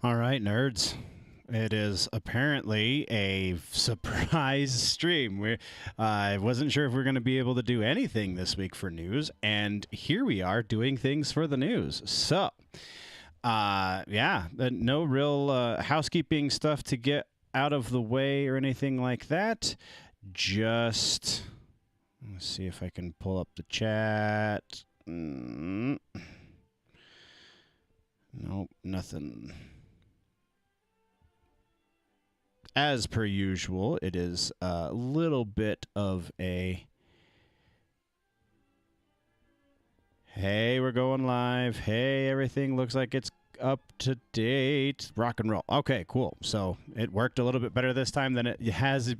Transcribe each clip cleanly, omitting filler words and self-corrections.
All right, nerds. It is apparently a surprise stream. I wasn't sure if we are going to be able to do anything this week for news, and here we are doing things for the news. So, no real housekeeping stuff to get out of the way or anything like that. Just, let's see if I can pull up the chat. Nope, nothing. As per usual, it is a little bit of a, hey, we're going live. Hey, everything looks like it's up to date. Rock and roll. Okay, cool. So it worked a little bit better this time than it has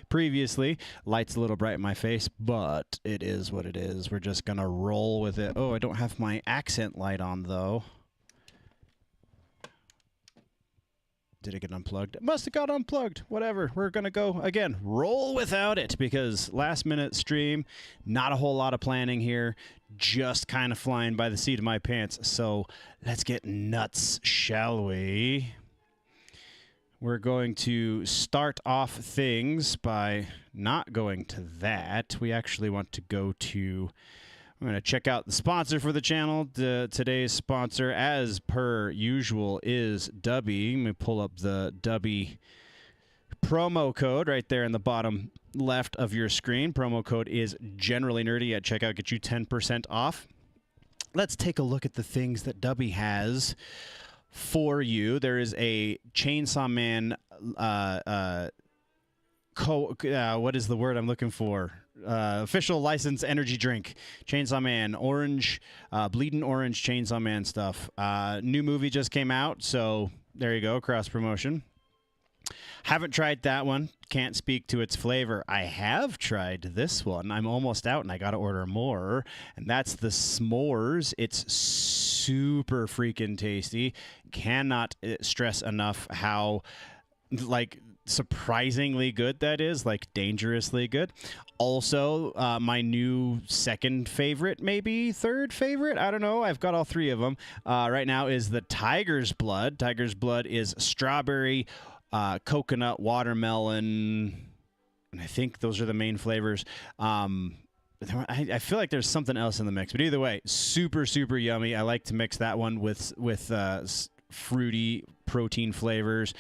previously. Light's a little bright in my face, but it is what it is. We're just going to roll with it. Oh, I don't have my accent light on, though. Did it get unplugged? It must have got unplugged. Whatever. We're going to go, again, roll without it because last minute stream, not a whole lot of planning here, just kind of flying by the seat of my pants. So let's get nuts, shall we? We're going to start off things by not going to that. We actually want to go to... I'm going to check out the sponsor for the channel. Today's sponsor, as per usual, is DUBBY. Let me pull up the DUBBY promo code right there in the bottom left of your screen. Promo code is generally nerdy at checkout. Get you 10% off. Let's take a look at the things that DUBBY has for you. There is a Chainsaw Man... what is the word I'm looking for? Official license energy drink. Chainsaw Man orange, bleeding orange Chainsaw Man stuff. New movie just came out, so there you go, cross promotion. Haven't tried that one. Can't speak to its flavor. I have tried this one. I'm almost out, and I got to order more. And that's the s'mores. It's super freaking tasty. Cannot stress enough how, like, surprisingly good that is, like dangerously good. Also, my new second favorite, maybe third favorite, I don't know, I've got all three of them right now, is the Tiger's Blood. Tiger's Blood is strawberry, coconut, watermelon, and I think those are the main flavors. I feel like there's something else in the mix, but either way, super yummy. I like to mix that one with fruity protein flavors.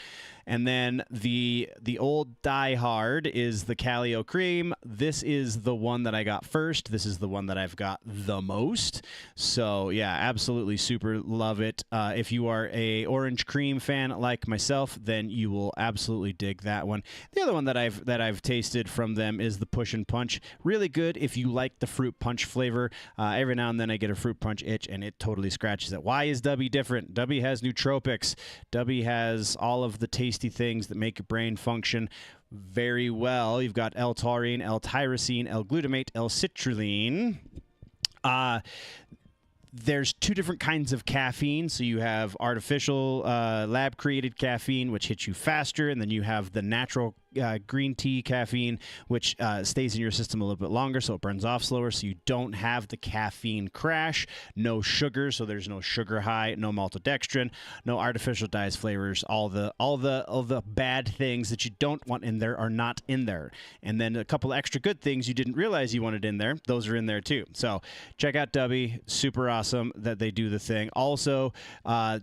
And then the old Die Hard is the Calio Cream. This is the one that I got first. This is the one that I've got the most. So yeah, absolutely super love it. If you are a orange cream fan like myself, then you will absolutely dig that one. The other one that I've tasted from them is the Push and Punch. Really good if you like the fruit punch flavor. Every now and then I get a fruit punch itch, and it totally scratches it. Why is DUBBY different? DUBBY has nootropics. DUBBY has all of the tasty things that make your brain function very well. You've got L-taurine, L-tyrosine, L-glutamate, L-citrulline. There's two different kinds of caffeine. So you have artificial lab-created caffeine, which hits you faster, and then you have the natural green tea caffeine, which stays in your system a little bit longer, so it burns off slower, so you don't have the caffeine crash. No sugar, so there's no sugar high, no maltodextrin, no artificial dyes, flavors. All the bad things that you don't want in there are not in there. And then a couple extra good things you didn't realize you wanted in there, those are in there too. So check out DUBBY. Super awesome that they do the thing. Also,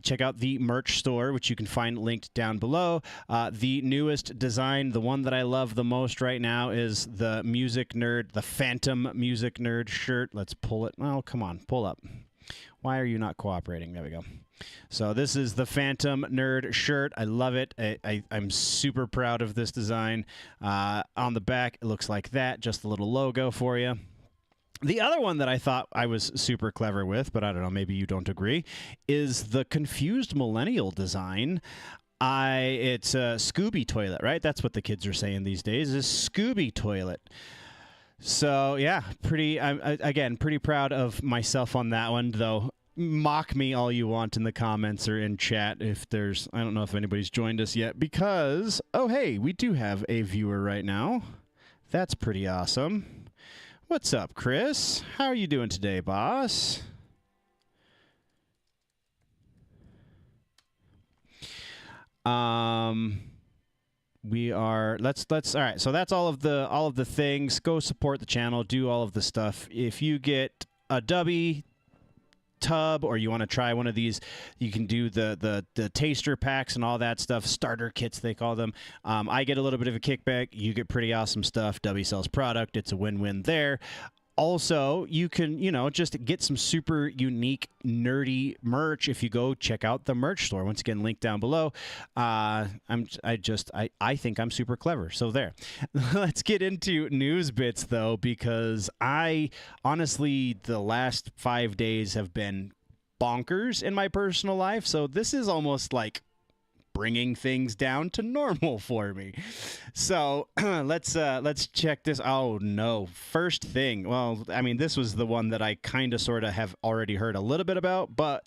check out the merch store, which you can find linked down below. The newest design, the one that I love the most right now, is the Music Nerd, the Phantom Music Nerd shirt. Let's pull it. Oh, come on, pull up. Why are you not cooperating? There we go. So this is the Phantom Nerd shirt. I love it. I'm super proud of this design. On the back, it looks like that. Just a little logo for you. The other one that I thought I was super clever with, but I don't know, maybe you don't agree, is the Confused Millennial design. It's a Scooby toilet, right? That's what the kids are saying these days, is Scooby toilet. So yeah, again, pretty proud of myself on that one, though. Mock me all you want in the comments or in chat if there's, I don't know if anybody's joined us yet, because, oh hey, we do have a viewer right now. That's pretty awesome. What's up, Chris? How are you doing today, boss? We are let's all right. So that's all of the things. Go support the channel. Do all of the stuff. If you get a DUBBY tub or you want to try one of these, you can do the taster packs and all that stuff, starter kits they call them. I get a little bit of a kickback. You get pretty awesome stuff. DUBBY sells product. It's a win-win there. Also, you can, just get some super unique, nerdy merch if you go check out the merch store. Once again, link down below. I think I'm super clever. So there. Let's get into news bits, though, because I honestly, the last 5 days have been bonkers in my personal life. So this is almost like bringing things down to normal for me. So let's check this. Oh no. First thing. Well, I mean, this was the one that I kind of sort of have already heard a little bit about, but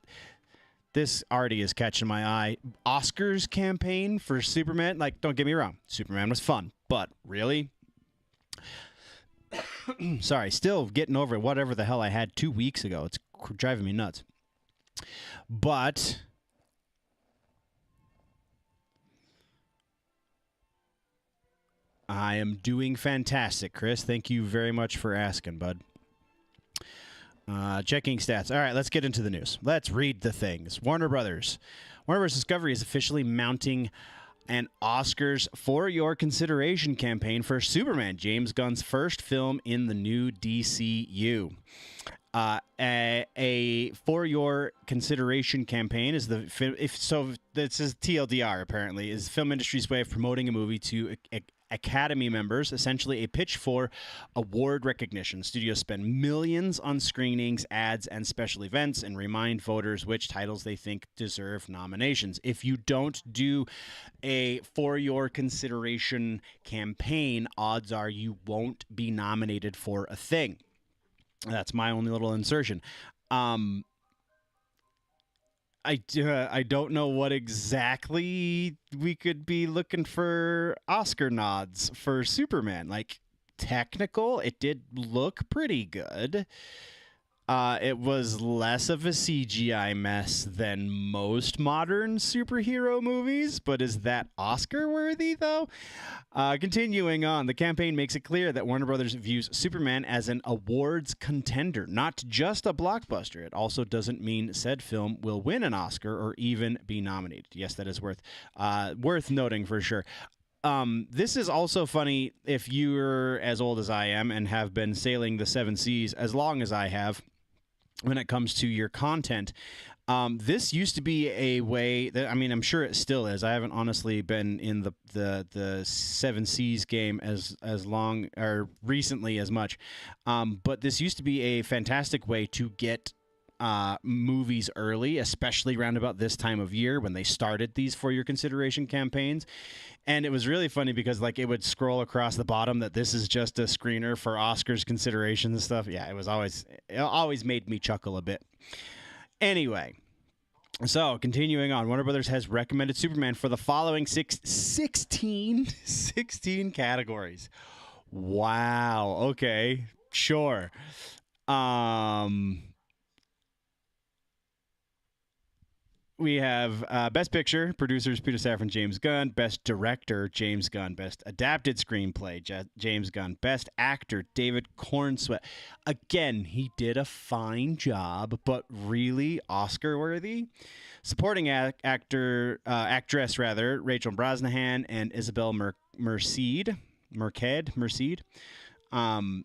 this already is catching my eye. Oscars campaign for Superman. Like, don't get me wrong. Superman was fun, but really? Sorry, still getting over whatever the hell I had 2 weeks ago. It's driving me nuts. But I am doing fantastic, Chris. Thank you very much for asking, bud. Checking stats. All right, let's get into the news. Let's read the things. Warner Brothers Discovery is officially mounting an Oscars for Your Consideration campaign for Superman, James Gunn's first film in the new DCU. A For Your Consideration campaign is this is TLDR, apparently, is the film industry's way of promoting a movie to Academy members, essentially a pitch for award recognition. Studios spend millions on screenings, ads, and special events and remind voters which titles they think deserve nominations. If you don't do a For Your Consideration campaign, odds are you won't be nominated for a thing. That's my only little insertion. I don't know what exactly we could be looking for Oscar nods for Superman. Like, technical, it did look pretty good. It was less of a CGI mess than most modern superhero movies, but is that Oscar worthy, though? Continuing on, the campaign makes it clear that Warner Brothers views Superman as an awards contender, not just a blockbuster. It also doesn't mean said film will win an Oscar or even be nominated. Yes, that is worth noting for sure. This is also funny if you're as old as I am and have been sailing the seven seas as long as I have. When it comes to your content, this used to be a way that, I mean, I'm sure it still is. I haven't honestly been in the Seven Seas game as long or recently as much, but this used to be a fantastic way to get movies early, especially around about this time of year when they started these For Your Consideration campaigns. And it was really funny because, like, it would scroll across the bottom that this is just a screener for Oscars consideration and stuff. Yeah, it always made me chuckle a bit. Anyway, so continuing on, Warner Brothers has recommended Superman for the following 16 categories. Wow. Okay. Sure. We have Best Picture, producers Peter Safran, James Gunn. Best Director, James Gunn. Best Adapted Screenplay, James Gunn. Best Actor, David Cornsweet. Again, he did a fine job, but really Oscar-worthy. Supporting actress, Rachel Brosnahan and Isabel Merced.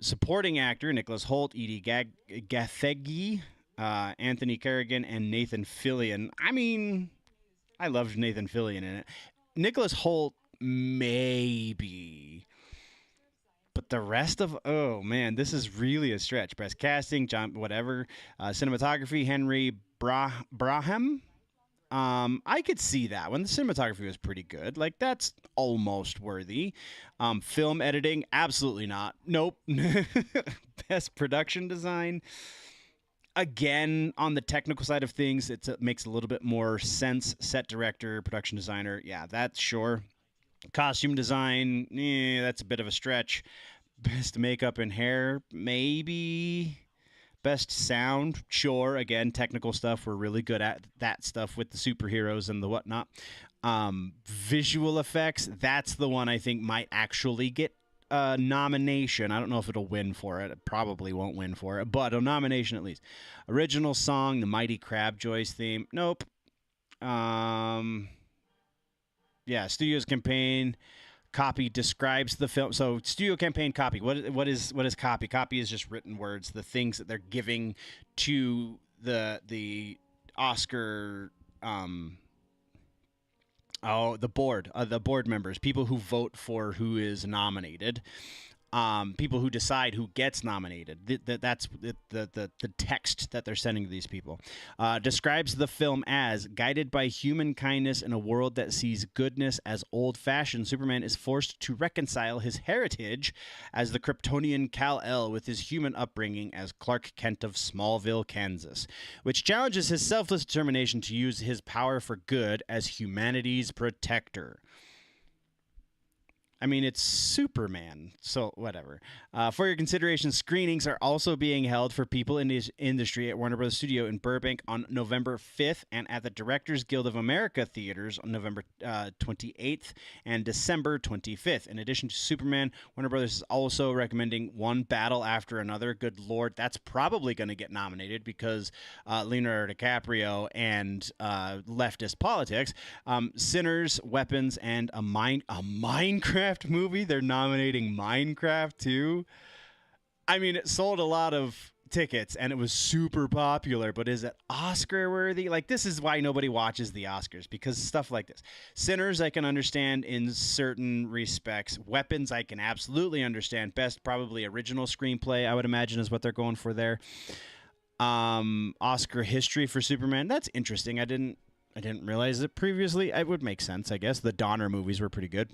Supporting actor, Nicholas Hoult, Edie Gathegi, Anthony Carrigan, and Nathan Fillion. I mean, I loved Nathan Fillion in it. Nicholas Hoult, maybe. But the rest of, oh man, this is really a stretch. Best casting, John, whatever. Cinematography, Henry Braham. I could see that one. The cinematography was pretty good. Like, that's almost worthy. Film editing, absolutely not. Nope. Best production design. Again, on the technical side of things, it makes a little bit more sense. Set director, production designer, yeah, that's sure. Costume design, that's a bit of a stretch. Best makeup and hair, maybe. Best sound, sure. Again, technical stuff. We're really good at that stuff with the superheroes and the whatnot. Visual effects, that's the one I think might actually get a nomination. I don't know if it'll win for it. It probably won't win for it, but a nomination at least. Original song, the Mighty Crabjoys theme. Nope. Yeah, studio's campaign copy describes the film. So studio campaign copy. What is copy? Copy is just written words, the things that they're giving to the Oscar the board members, people who vote for who is nominated, people who decide who gets nominated. That's the text that they're sending to these people. Describes the film as guided by human kindness in a world that sees goodness as old-fashioned. Superman is forced to reconcile his heritage as the Kryptonian Kal-El with his human upbringing as Clark Kent of Smallville, Kansas, which challenges his selfless determination to use his power for good as humanity's protector. I mean, it's Superman, so whatever. For your consideration, screenings are also being held for people in the industry at Warner Bros. Studio in Burbank on November 5th and at the Directors Guild of America theaters on November 28th and December 25th. In addition to Superman, Warner Bros. Is also recommending One Battle After Another. Good Lord, that's probably going to get nominated because Leonardo DiCaprio and leftist politics. Sinners, Weapons, and a Minecraft movie. They're nominating Minecraft too. I mean, it sold a lot of tickets and it was super popular, but is it Oscar worthy? Like, this is why nobody watches the Oscars, because stuff like this. Sinners I can understand in certain respects. Weapons I can absolutely understand. Best probably original screenplay, I would imagine, is what they're going for there. Oscar history for Superman, that's interesting. I didn't realize it previously. It would make sense, I guess. The Donner movies were pretty good.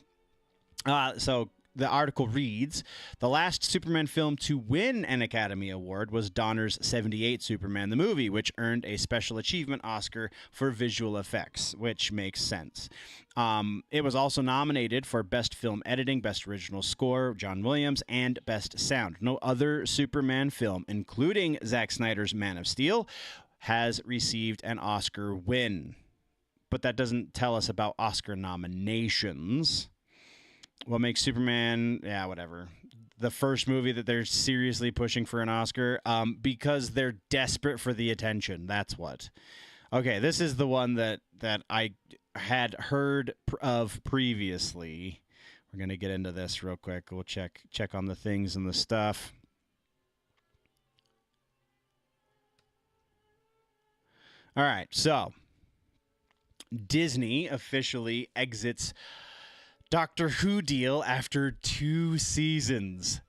So the article reads, the last Superman film to win an Academy Award was Donner's 78 Superman the movie, which earned a Special Achievement Oscar for visual effects, which makes sense. It was also nominated for Best Film Editing, Best Original Score, John Williams, and Best Sound. No other Superman film, including Zack Snyder's Man of Steel, has received an Oscar win. But that doesn't tell us about Oscar nominations. What makes Superman, whatever, the first movie that they're seriously pushing for an Oscar? Because they're desperate for the attention. That's what. Okay, this is the one that I had heard of previously. We're going to get into this real quick. We'll check on the things and the stuff. All right, so Disney officially exits Doctor Who deal after 2 seasons.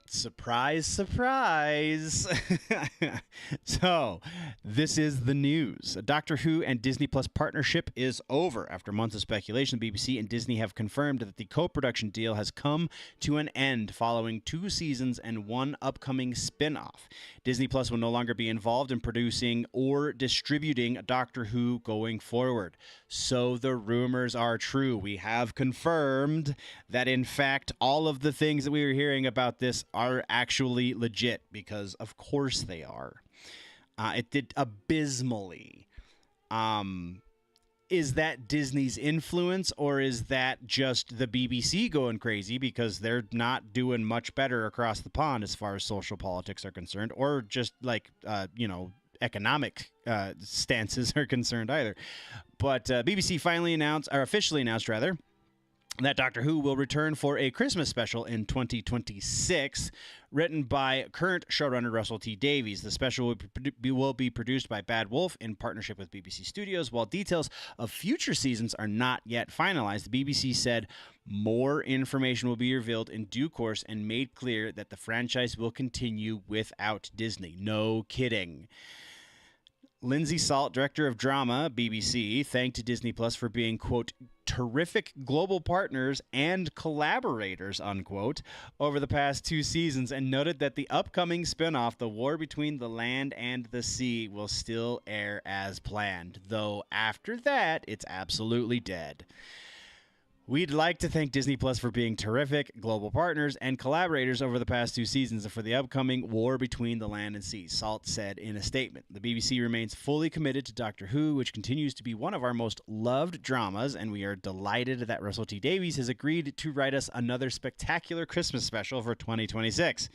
Surprise, surprise. So, this is the news. A Doctor Who and Disney Plus partnership is over. After months of speculation, the BBC and Disney have confirmed that the co-production deal has come to an end following 2 seasons and 1 upcoming spin-off. Disney Plus will no longer be involved in producing or distributing Doctor Who going forward. So the rumors are true. We have confirmed that, in fact, all of the things that we were hearing about this are actually legit, because of course they are. It did abysmally. Is that Disney's influence, or is that just the BBC going crazy because they're not doing much better across the pond as far as social politics are concerned, or just like, economic stances are concerned either? But BBC officially announced that Doctor Who will return for a Christmas special in 2026, written by current showrunner Russell T Davies. The special will be produced by Bad Wolf in partnership with BBC Studios. While details of future seasons are not yet finalized, the BBC said more information will be revealed in due course and made clear that the franchise will continue without Disney. No kidding. Lindsay Salt, director of drama, BBC, thanked Disney Plus for being, quote, terrific global partners and collaborators, unquote, over the past 2 seasons, and noted that the upcoming spinoff, The War Between the Land and the Sea, will still air as planned, though after that, it's absolutely dead. We'd like to thank Disney Plus for being terrific global partners and collaborators over the past 2 seasons and for the upcoming war between the land and sea, Salt said in a statement. The BBC remains fully committed to Doctor Who, which continues to be one of our most loved dramas, and we are delighted that Russell T Davies has agreed to write us another spectacular Christmas special for 2026.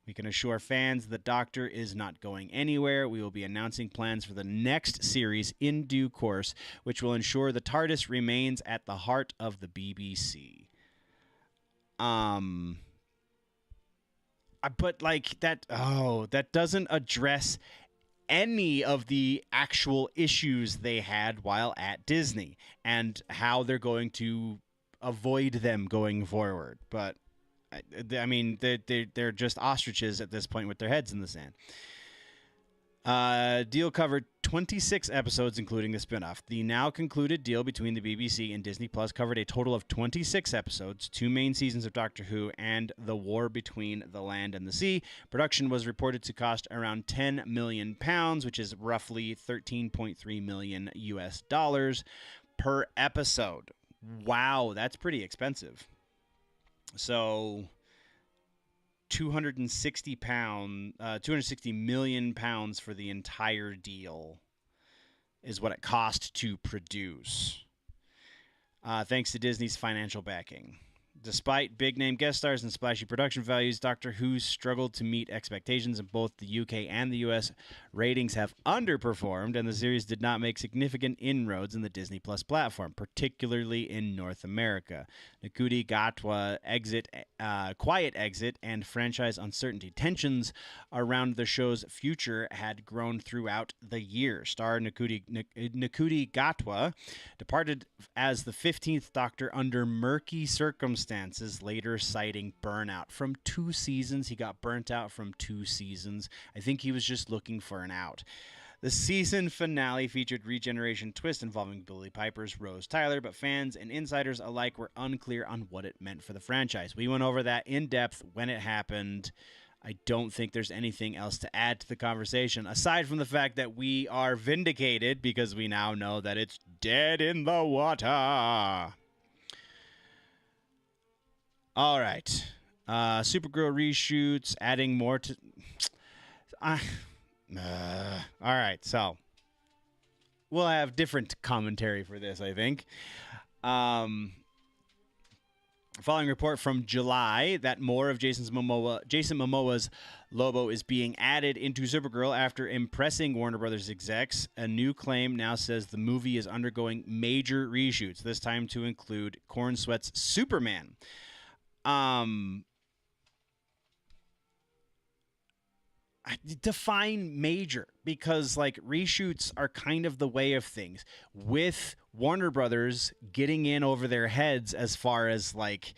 We can assure fans the Doctor is not going anywhere. We will be announcing plans for the next series in due course, which will ensure the TARDIS remains at the heart of the BBC. But like that, that doesn't address any of the actual issues they had while at Disney and how they're going to avoid them going forward. But I mean, they're just ostriches at this point with their heads in the sand. Deal covered 26 episodes, including the spinoff. The now concluded deal between the BBC and Disney Plus covered a total of 26 episodes, 2 main seasons of Doctor Who, and the war between the land and the sea. Production was reported to cost around £10 million, which is roughly $13.3 million US dollars per episode. Wow, that's pretty expensive. So, £260 million for the entire deal is what it cost to produce. Thanks to Disney's financial backing. Despite big-name guest stars and splashy production values, Doctor Who struggled to meet expectations in both the UK and the US. Ratings have underperformed, and the series did not make significant inroads in the Disney Plus platform, particularly in North America. Nakuti Gatwa quiet exit and franchise uncertainty. Tensions around the show's future had grown throughout the year. Star Nakuti Gatwa departed as the 15th Doctor under murky circumstances, later citing burnout from 2 seasons. He got burnt out from 2 seasons. I think he was just looking for an out. The season finale featured regeneration twist involving Billie Piper's Rose Tyler, but fans and insiders alike were unclear on what it meant for the franchise. We went over that in depth when it happened. I don't think there's anything else to add to the conversation, aside from the fact that we are vindicated because we now know that it's dead in the water. All right. Supergirl reshoots, adding more to... all right, so we'll have different commentary for this, I think. Following report from July that more of Jason Momoa's Lobo is being added into Supergirl after impressing Warner Brothers execs, a new claim now says the movie is undergoing major reshoots, this time to include Cornsweat's Superman. Define major, because like reshoots are kind of the way of things, with Warner Brothers getting in over their heads as far as like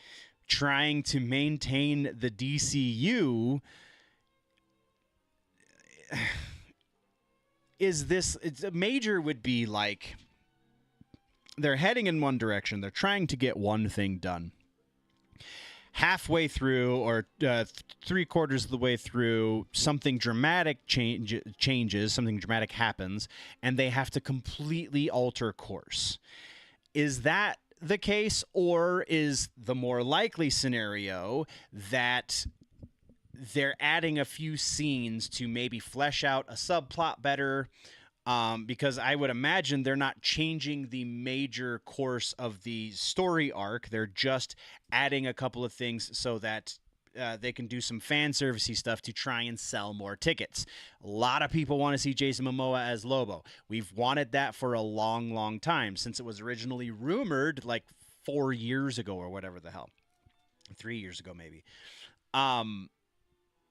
trying to maintain the DCU. It's a major would be like they're heading in one direction, they're trying to get one thing done. Halfway through or 3/4 of the way through, something dramatic changes, something dramatic happens, and they have to completely alter course. Is that the case, or is the more likely scenario that they're adding a few scenes to maybe flesh out a subplot better? Because I would imagine they're not changing the major course of the story arc. They're just adding a couple of things so that they can do some fan servicey stuff to try and sell more tickets. A lot of people want to see Jason Momoa as Lobo. We've wanted that for a long, long time, since it was originally rumored like 4 years ago or whatever the hell. 3 years ago, maybe.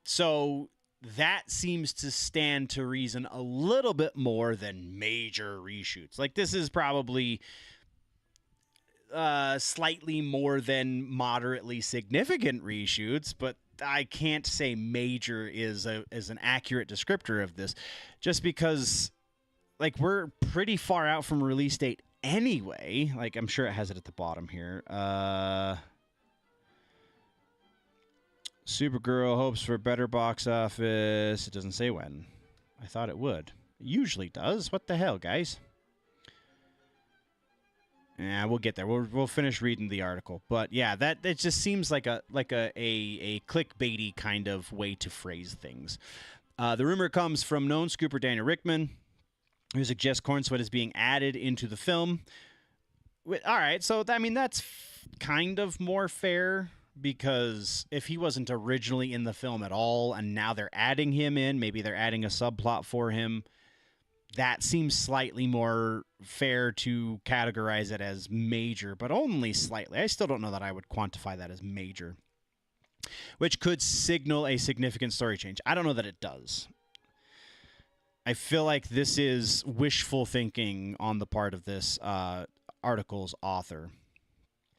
So that seems to stand to reason a little bit more than major reshoots. Like, this is probably slightly more than moderately significant reshoots, but I can't say major is an accurate descriptor of this, just because like we're pretty far out from release date anyway. Like, I'm sure it has it at the bottom here. Supergirl hopes for better box office. It doesn't say when. I thought it would. It usually does. What the hell, guys? Yeah, we'll get there. We'll finish reading the article, but yeah, that it just seems like a clickbaity kind of way to phrase things. The rumor comes from known scooper Daniel Rickman, who suggests corn sweat is being added into the film. All right, so I mean that's kind of more fair, because if he wasn't originally in the film at all and now they're adding him in, maybe they're adding a subplot for him, that seems slightly more fair to categorize it as major, but only slightly. I still don't know that I would quantify that as major, which could signal a significant story change. I don't know that it does. I feel like this is wishful thinking on the part of this article's author.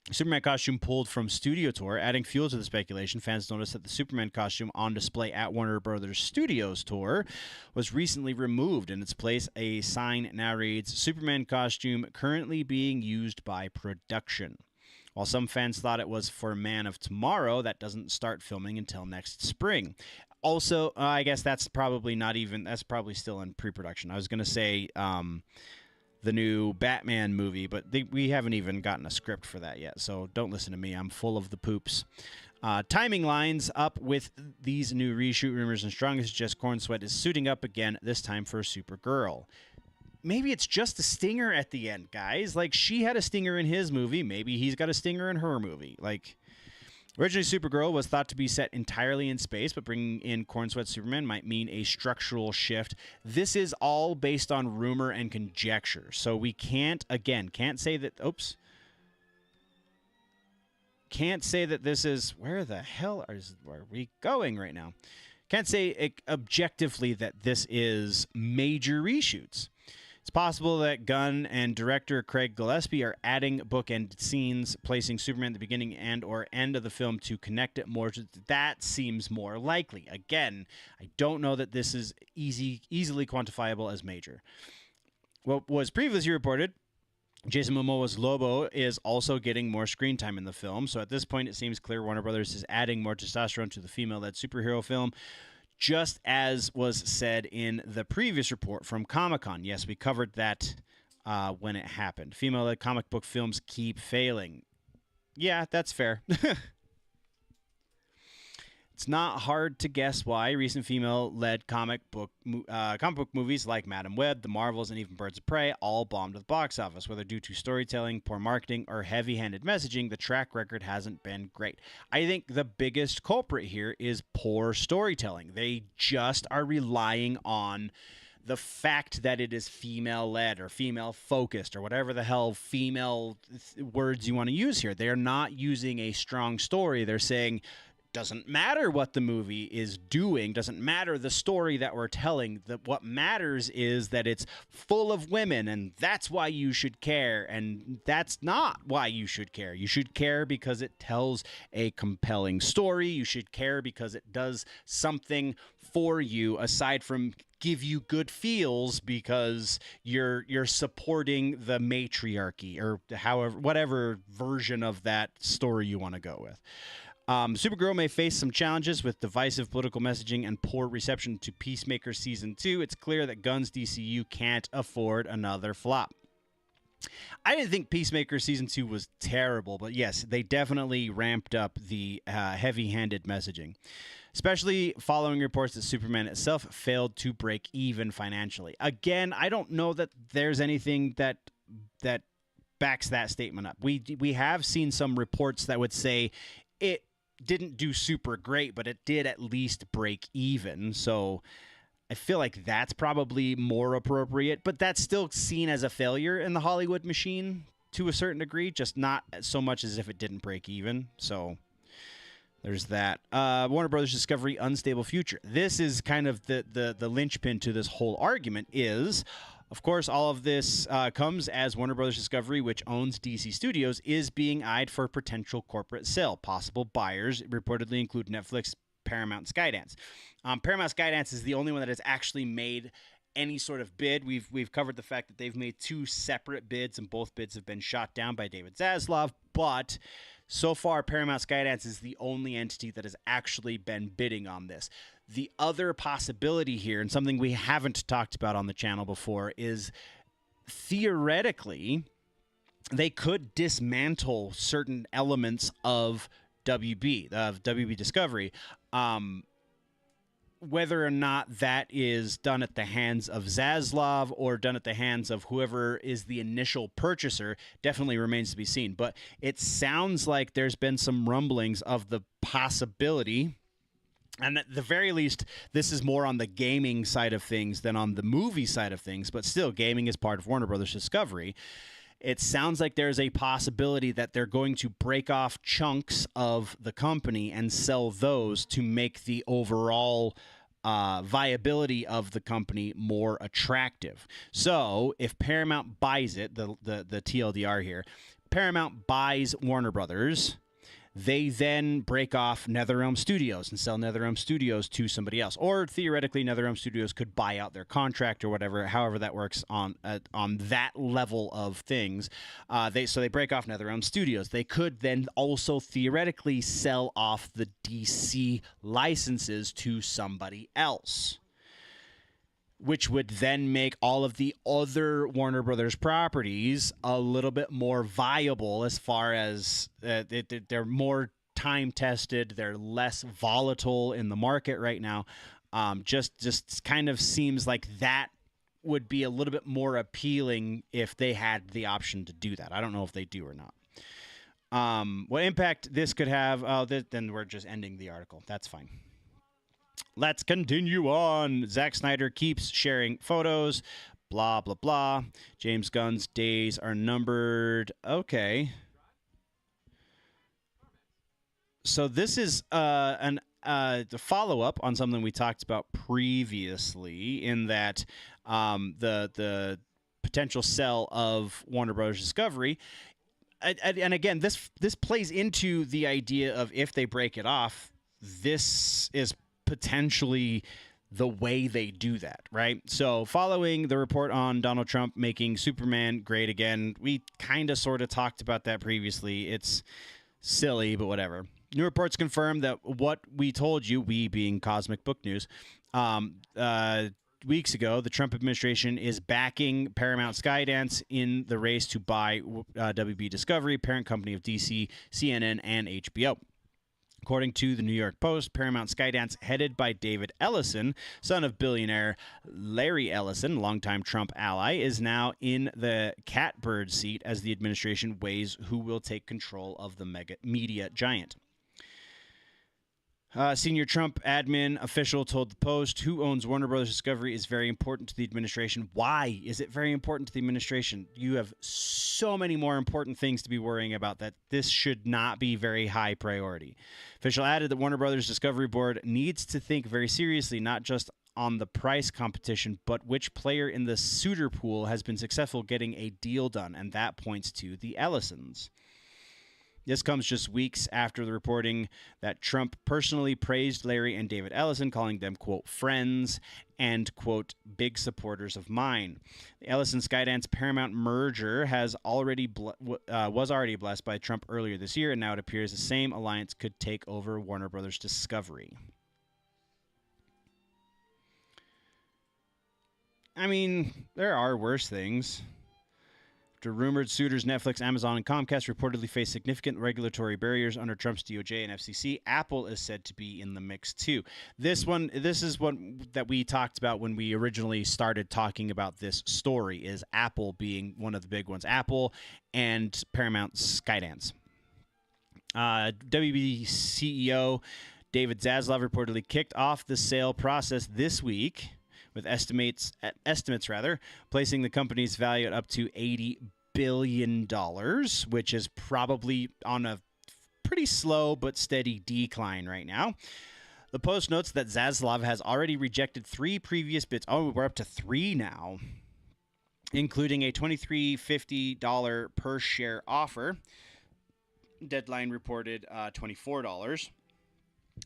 Superman costume pulled from studio tour, adding fuel to the speculation. Fans noticed that the Superman costume on display at Warner Brothers Studios tour was recently removed. In its place, a sign now reads, Superman costume currently being used by production. While some fans thought it was for Man of Tomorrow, that doesn't start filming until next spring. Also, I guess that's probably still in pre-production. I was going to say the new Batman movie, but we haven't even gotten a script for that yet, so don't listen to me. I'm full of the poops. Timing lines up with these new reshoot rumors, and strongest suggest Corn Sweat is suiting up again, this time for Supergirl. Maybe it's just a stinger at the end, guys. Like, she had a stinger in his movie. Maybe he's got a stinger in her movie. Like, originally, Supergirl was thought to be set entirely in space, but bringing in Corn Sweat Superman might mean a structural shift. This is all based on rumor and conjecture, so we can't say that. Can't say that this is. Where the hell are we going right now? Can't say objectively that this is major reshoots. It's possible that Gunn and director Craig Gillespie are adding bookend scenes, placing Superman at the beginning and or end of the film to connect it more to. That seems more likely. Again, I don't know that this is easily quantifiable as major. What was previously reported, Jason Momoa's Lobo is also getting more screen time in the film. So at this point, it seems clear Warner Brothers is adding more testosterone to the female-led superhero film, just as was said in the previous report from Comic-Con. Yes, we covered that when it happened. Female-led comic book films keep failing. Yeah, that's fair. It's not hard to guess why recent female-led comic book movies like Madam Web, The Marvels, and even Birds of Prey all bombed at the box office. Whether due to storytelling, poor marketing, or heavy-handed messaging, the track record hasn't been great. I think the biggest culprit here is poor storytelling. They just are relying on the fact that it is female-led or female-focused or whatever the hell female words you want to use here. They're not using a strong story. They're saying, doesn't matter what the movie is doing, doesn't matter the story that we're telling. What matters is that it's full of women, and that's why you should care. And that's not why you should care. You should care because it tells a compelling story. You should care because it does something for you aside from give you good feels because you're supporting the matriarchy or however, whatever version of that story you want to go with. Supergirl may face some challenges with divisive political messaging and poor reception to Peacemaker Season 2. It's clear that Gunn's DCU can't afford another flop. I didn't think Peacemaker Season 2 was terrible, but yes, they definitely ramped up the heavy-handed messaging, especially following reports that Superman itself failed to break even financially. Again, I don't know that there's anything that backs that statement up. We have seen some reports that would say it didn't do super great, but it did at least break even. So I feel like that's probably more appropriate, but that's still seen as a failure in the Hollywood machine to a certain degree, just not so much as if it didn't break even. So there's that. Warner Brothers Discovery Unstable Future. This is kind of the linchpin to this whole argument is, of course, all of this comes as Warner Brothers Discovery, which owns DC Studios, is being eyed for potential corporate sale. Possible buyers reportedly include Netflix, Paramount, Skydance. Paramount Skydance is the only one that has actually made any sort of bid. We've covered the fact that they've made two separate bids, and both bids have been shot down by David Zaslav, but so far, Paramount Skydance is the only entity that has actually been bidding on this. The other possibility here, and something we haven't talked about on the channel before, is theoretically they could dismantle certain elements of WB Discovery. Whether or not that is done at the hands of Zaslav or done at the hands of whoever is the initial purchaser definitely remains to be seen. But it sounds like there's been some rumblings of the possibility, and at the very least, this is more on the gaming side of things than on the movie side of things, but still, gaming is part of Warner Brothers Discovery. It sounds like there's a possibility that they're going to break off chunks of the company and sell those to make the overall viability of the company more attractive. So if Paramount buys it, the TLDR here, Paramount buys Warner Brothers, they then break off NetherRealm Studios and sell NetherRealm Studios to somebody else. Or theoretically, NetherRealm Studios could buy out their contract or whatever, however that works on that level of things. So they break off NetherRealm Studios. They could then also theoretically sell off the DC licenses to somebody else, which would then make all of the other Warner Brothers properties a little bit more viable as far as they're more time-tested, they're less volatile in the market right now. Just kind of seems like that would be a little bit more appealing if they had the option to do that. I don't know if they do or not. What impact this could have, then we're just ending the article. That's fine. Let's continue on. Zack Snyder keeps sharing photos. Blah, blah, blah. James Gunn's days are numbered. Okay. So this is the follow-up on something we talked about previously, in that the potential sell of Warner Bros. Discovery. And again, this plays into the idea of, if they break it off, this is potentially the way they do that, right? So following the report on Donald Trump making Superman great again, we kind of sort of talked about that previously. It's silly, but whatever. New reports confirm that what we told you, we being Cosmic Book News, weeks ago, the Trump administration is backing Paramount Skydance in the race to buy WB Discovery, parent company of DC, CNN, and HBO. According to the New York Post, Paramount Skydance, headed by David Ellison, son of billionaire Larry Ellison, longtime Trump ally, is now in the catbird seat as the administration weighs who will take control of the mega media giant. Senior Trump admin official told the Post, who owns Warner Bros. Discovery is very important to the administration. Why is it very important to the administration? You have so many more important things to be worrying about that this should not be very high priority. Official added that Warner Bros. Discovery Board needs to think very seriously, not just on the price competition, but which player in the suitor pool has been successful getting a deal done, and that points to the Ellisons. This comes just weeks after the reporting that Trump personally praised Larry and David Ellison, calling them, quote, friends and, quote, big supporters of mine. The Ellison-Skydance Paramount merger was already blessed by Trump earlier this year, and now it appears the same alliance could take over Warner Brothers Discovery. I mean, there are worse things. After rumored suitors Netflix, Amazon, and Comcast reportedly face significant regulatory barriers under Trump's DOJ and FCC, Apple is said to be in the mix too. This is one that we talked about when we originally started talking about this story, is Apple being one of the big ones. Apple and Paramount Skydance. WB CEO David Zaslav reportedly kicked off the sale process this week, with estimates placing the company's value at up to $80 billion, which is probably on a pretty slow but steady decline right now. The Post notes that Zaslav has already rejected 3 previous bids. Oh, we're up to 3 now, including a $23.50 per share offer. Deadline reported $24.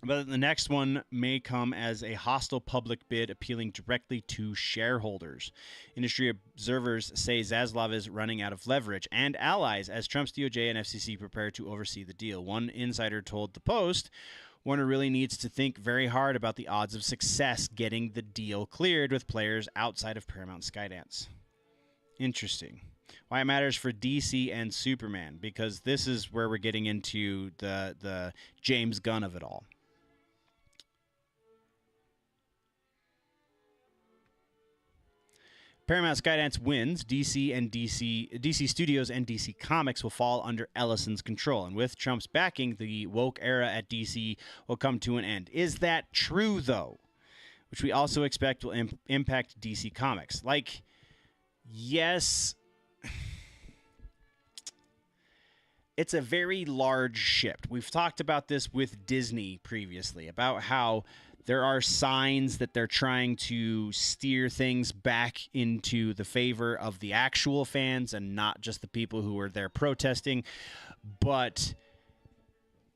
But the next one may come as a hostile public bid appealing directly to shareholders. Industry observers say Zaslav is running out of leverage and allies as Trump's DOJ and FCC prepare to oversee the deal. One insider told the Post, Warner really needs to think very hard about the odds of success getting the deal cleared with players outside of Paramount Skydance. Interesting. Why it matters for DC and Superman, because this is where we're getting into the James Gunn of it all. Paramount Skydance wins. DC Studios and DC Comics will fall under Ellison's control. And with Trump's backing, the woke era at DC will come to an end. Is that true, though? Which we also expect will impact DC Comics. Like, yes, it's a very large shift. We've talked about this with Disney previously, about how there are signs that they're trying to steer things back into the favor of the actual fans and not just the people who are there protesting. But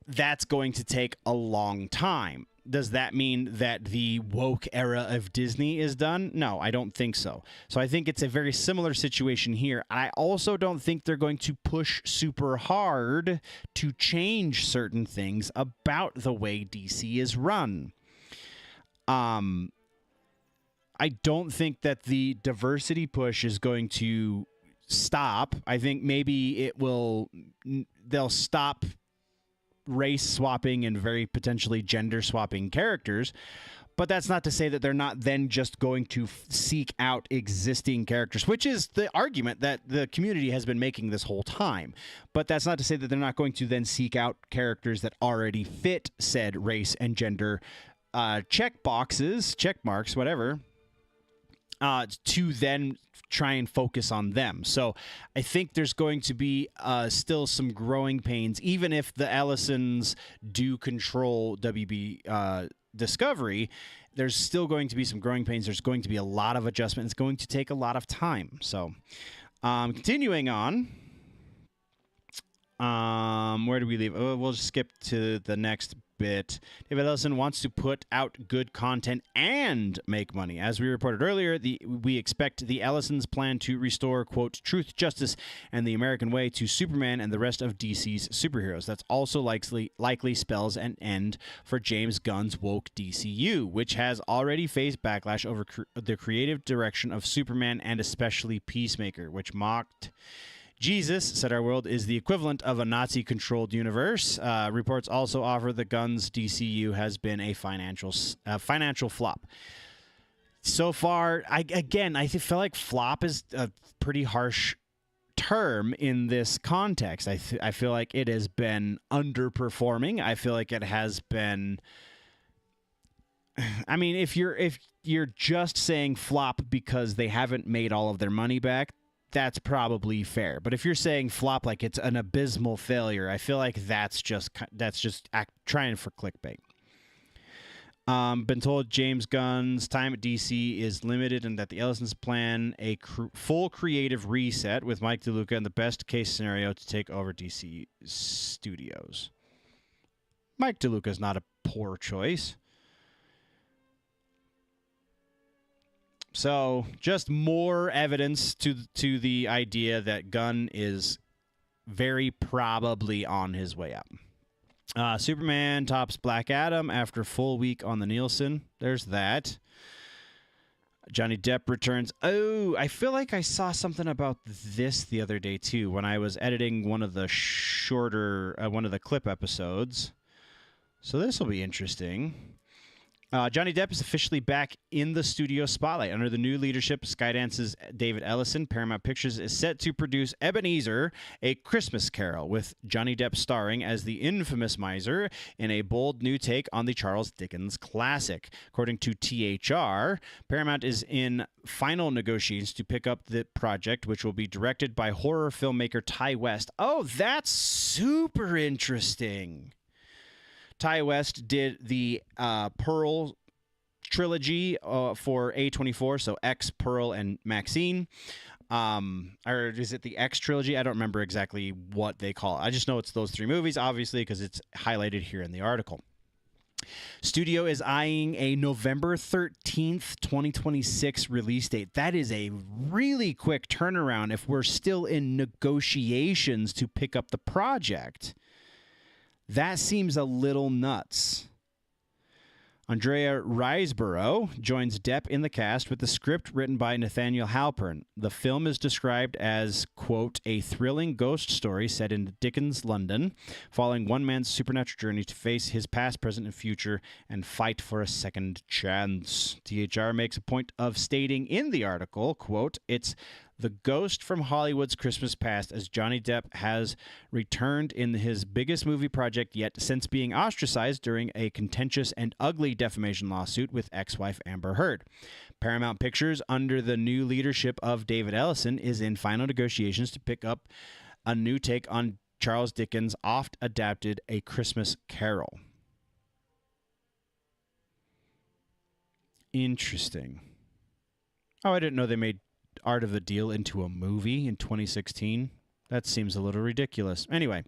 that's going to take a long time. Does that mean that the woke era of Disney is done? No, I don't think so. So I think it's a very similar situation here. I also don't think they're going to push super hard to change certain things about the way DC is run. I don't think that the diversity push is going to stop. I think maybe they'll stop race swapping and very potentially gender swapping characters, but that's not to say that they're not then just going to seek out existing characters, which is the argument that the community has been making this whole time. But that's not to say that they're not going to then seek out characters that already fit said race and gender check marks, whatever, to then try and focus on them. So I think there's going to be still some growing pains, even if the Ellisons do control WB Discovery. There's still going to be some growing pains. There's going to be a lot of adjustment. It's going to take a lot of time. So continuing on, where do we leave? Oh, we'll just skip to the next bit. David Ellison wants to put out good content and make money. As we reported earlier, we expect the Ellisons plan to restore, quote, truth, justice, and the American way to Superman and the rest of DC's superheroes. That's also likely spells an end for James Gunn's woke DCU, which has already faced backlash over the creative direction of Superman and especially Peacemaker, which mocked Jesus said our world is the equivalent of a Nazi-controlled universe. Reports also offer that Gunn's DCU has been a financial flop. So far, I feel like flop is a pretty harsh term in this context. I feel like it has been underperforming. I feel like it has been. I mean, if you're just saying flop because they haven't made all of their money back, that's probably fair. But if you're saying flop like it's an abysmal failure, I feel like that's just trying for clickbait. Been told James Gunn's time at DC is limited and that the Ellisons plan a full creative reset with Mike DeLuca in the best case scenario to take over DC Studios. Mike DeLuca is not a poor choice. So, just more evidence to the idea that Gunn is very probably on his way out. Superman tops Black Adam after full week on the Nielsen. There's that. Johnny Depp returns. Oh, I feel like I saw something about this the other day, too, when I was editing one of the one of the clip episodes. So this will be interesting. Johnny Depp is officially back in the studio spotlight. Under the new leadership of Skydance's David Ellison, Paramount Pictures is set to produce Ebenezer, A Christmas Carol, with Johnny Depp starring as the infamous miser in a bold new take on the Charles Dickens classic. According to THR, Paramount is in final negotiations to pick up the project, which will be directed by horror filmmaker Ty West. Oh, that's super interesting. Ty West did the Pearl trilogy for A24, so X, Pearl, and Maxine. Or is it the X trilogy? I don't remember exactly what they call it. I just know it's those three movies, obviously, because it's highlighted here in the article. Studio is eyeing a November 13th, 2026 release date. That is a really quick turnaround if we're still in negotiations to pick up the project. That seems a little nuts. Andrea Riseborough joins Depp in the cast with the script written by Nathaniel Halpern. The film is described as, quote, a thrilling ghost story set in Dickens' London, following one man's supernatural journey to face his past, present, and future and fight for a second chance. THR makes a point of stating in the article, quote, it's the ghost from Hollywood's Christmas past, as Johnny Depp has returned in his biggest movie project yet since being ostracized during a contentious and ugly defamation lawsuit with ex-wife Amber Heard. Paramount Pictures, under the new leadership of David Ellison, is in final negotiations to pick up a new take on Charles Dickens' oft-adapted A Christmas Carol. Interesting. Oh, I didn't know they made Art of the Deal into a movie in 2016. That seems a little ridiculous. Anyway,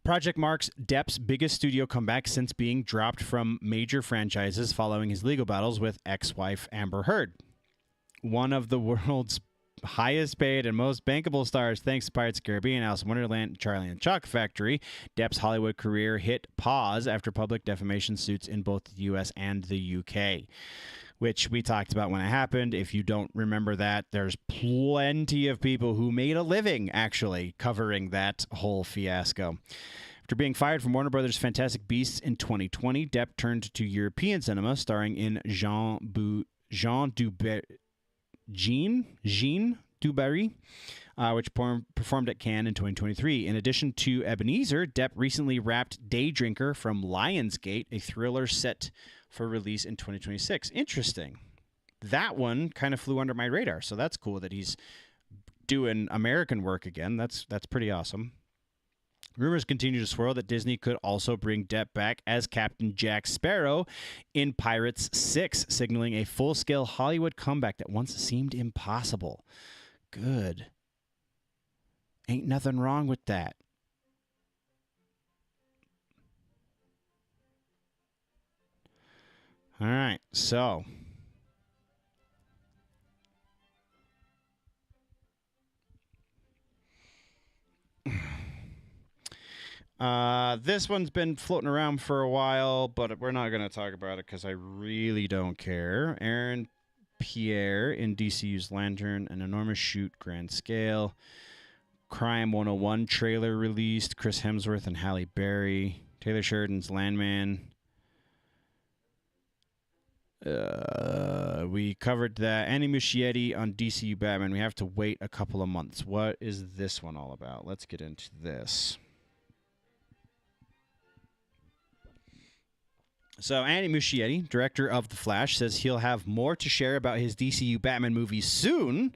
project marks Depp's biggest studio comeback since being dropped from major franchises following his legal battles with ex-wife Amber Heard. One of the world's highest paid and most bankable stars, thanks to Pirates of the Caribbean, Alice in Wonderland, Charlie and the Chocolate Factory, Depp's Hollywood career hit pause after public defamation suits in both the U.S. and the UK. Which we talked about when it happened. If you don't remember that, there's plenty of people who made a living, actually, covering that whole fiasco. After being fired from Warner Brothers' Fantastic Beasts in 2020, Depp turned to European cinema, starring in Jean Dubarry, which performed at Cannes in 2023. In addition to Ebenezer, Depp recently wrapped Day Drinker from Lionsgate, a thriller set for release in 2026. Interesting. That one kind of flew under my radar, so that's cool that he's doing American work again. That's pretty awesome. Rumors continue to swirl that Disney could also bring Depp back as Captain Jack Sparrow in Pirates 6, signaling a full-scale Hollywood comeback that once seemed impossible. Good. Ain't nothing wrong with that. All right, so this one's been floating around for a while, but we're not going to talk about it because I really don't care. Aaron Pierre in DCU's Lantern, an enormous shoot, grand scale. Crime 101 trailer released. Chris Hemsworth and Halle Berry. Taylor Sheridan's Landman. We covered that. Andy Muschietti on DCU Batman. We have to wait a couple of months. What is this one all about? Let's get into this. So Andy Muschietti, director of The Flash, says he'll have more to share about his DCU Batman movie soon,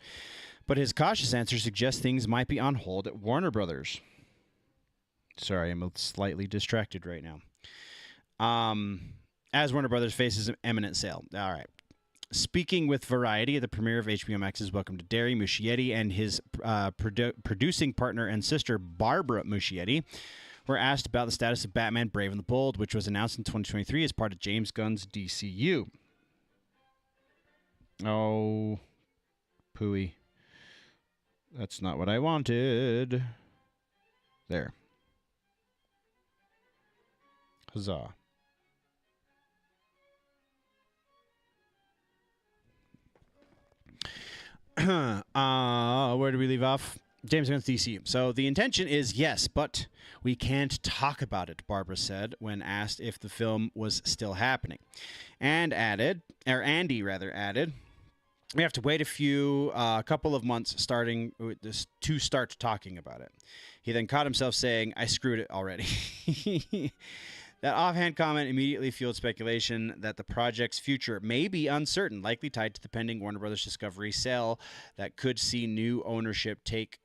but his cautious answer suggests things might be on hold at Warner Brothers. Sorry, I'm slightly distracted right now. As Warner Brothers faces an imminent sale. All right. Speaking with Variety at the premiere of HBO Max's Welcome to Derry, Muschietti and his producing partner and sister, Barbara Muschietti, were asked about the status of Batman Brave and the Bold, which was announced in 2023 as part of James Gunn's DCU. Oh, pooey. That's not what I wanted. There. Huzzah. Where do we leave off? James Gunn's DC. So the intention is yes, but we can't talk about it, Barbara said when asked if the film was still happening. And Andy added, we have to wait a couple of months starting with this to start talking about it. He then caught himself saying, I screwed it already. That offhand comment immediately fueled speculation that the project's future may be uncertain, likely tied to the pending Warner Brothers Discovery sale that could see new ownership take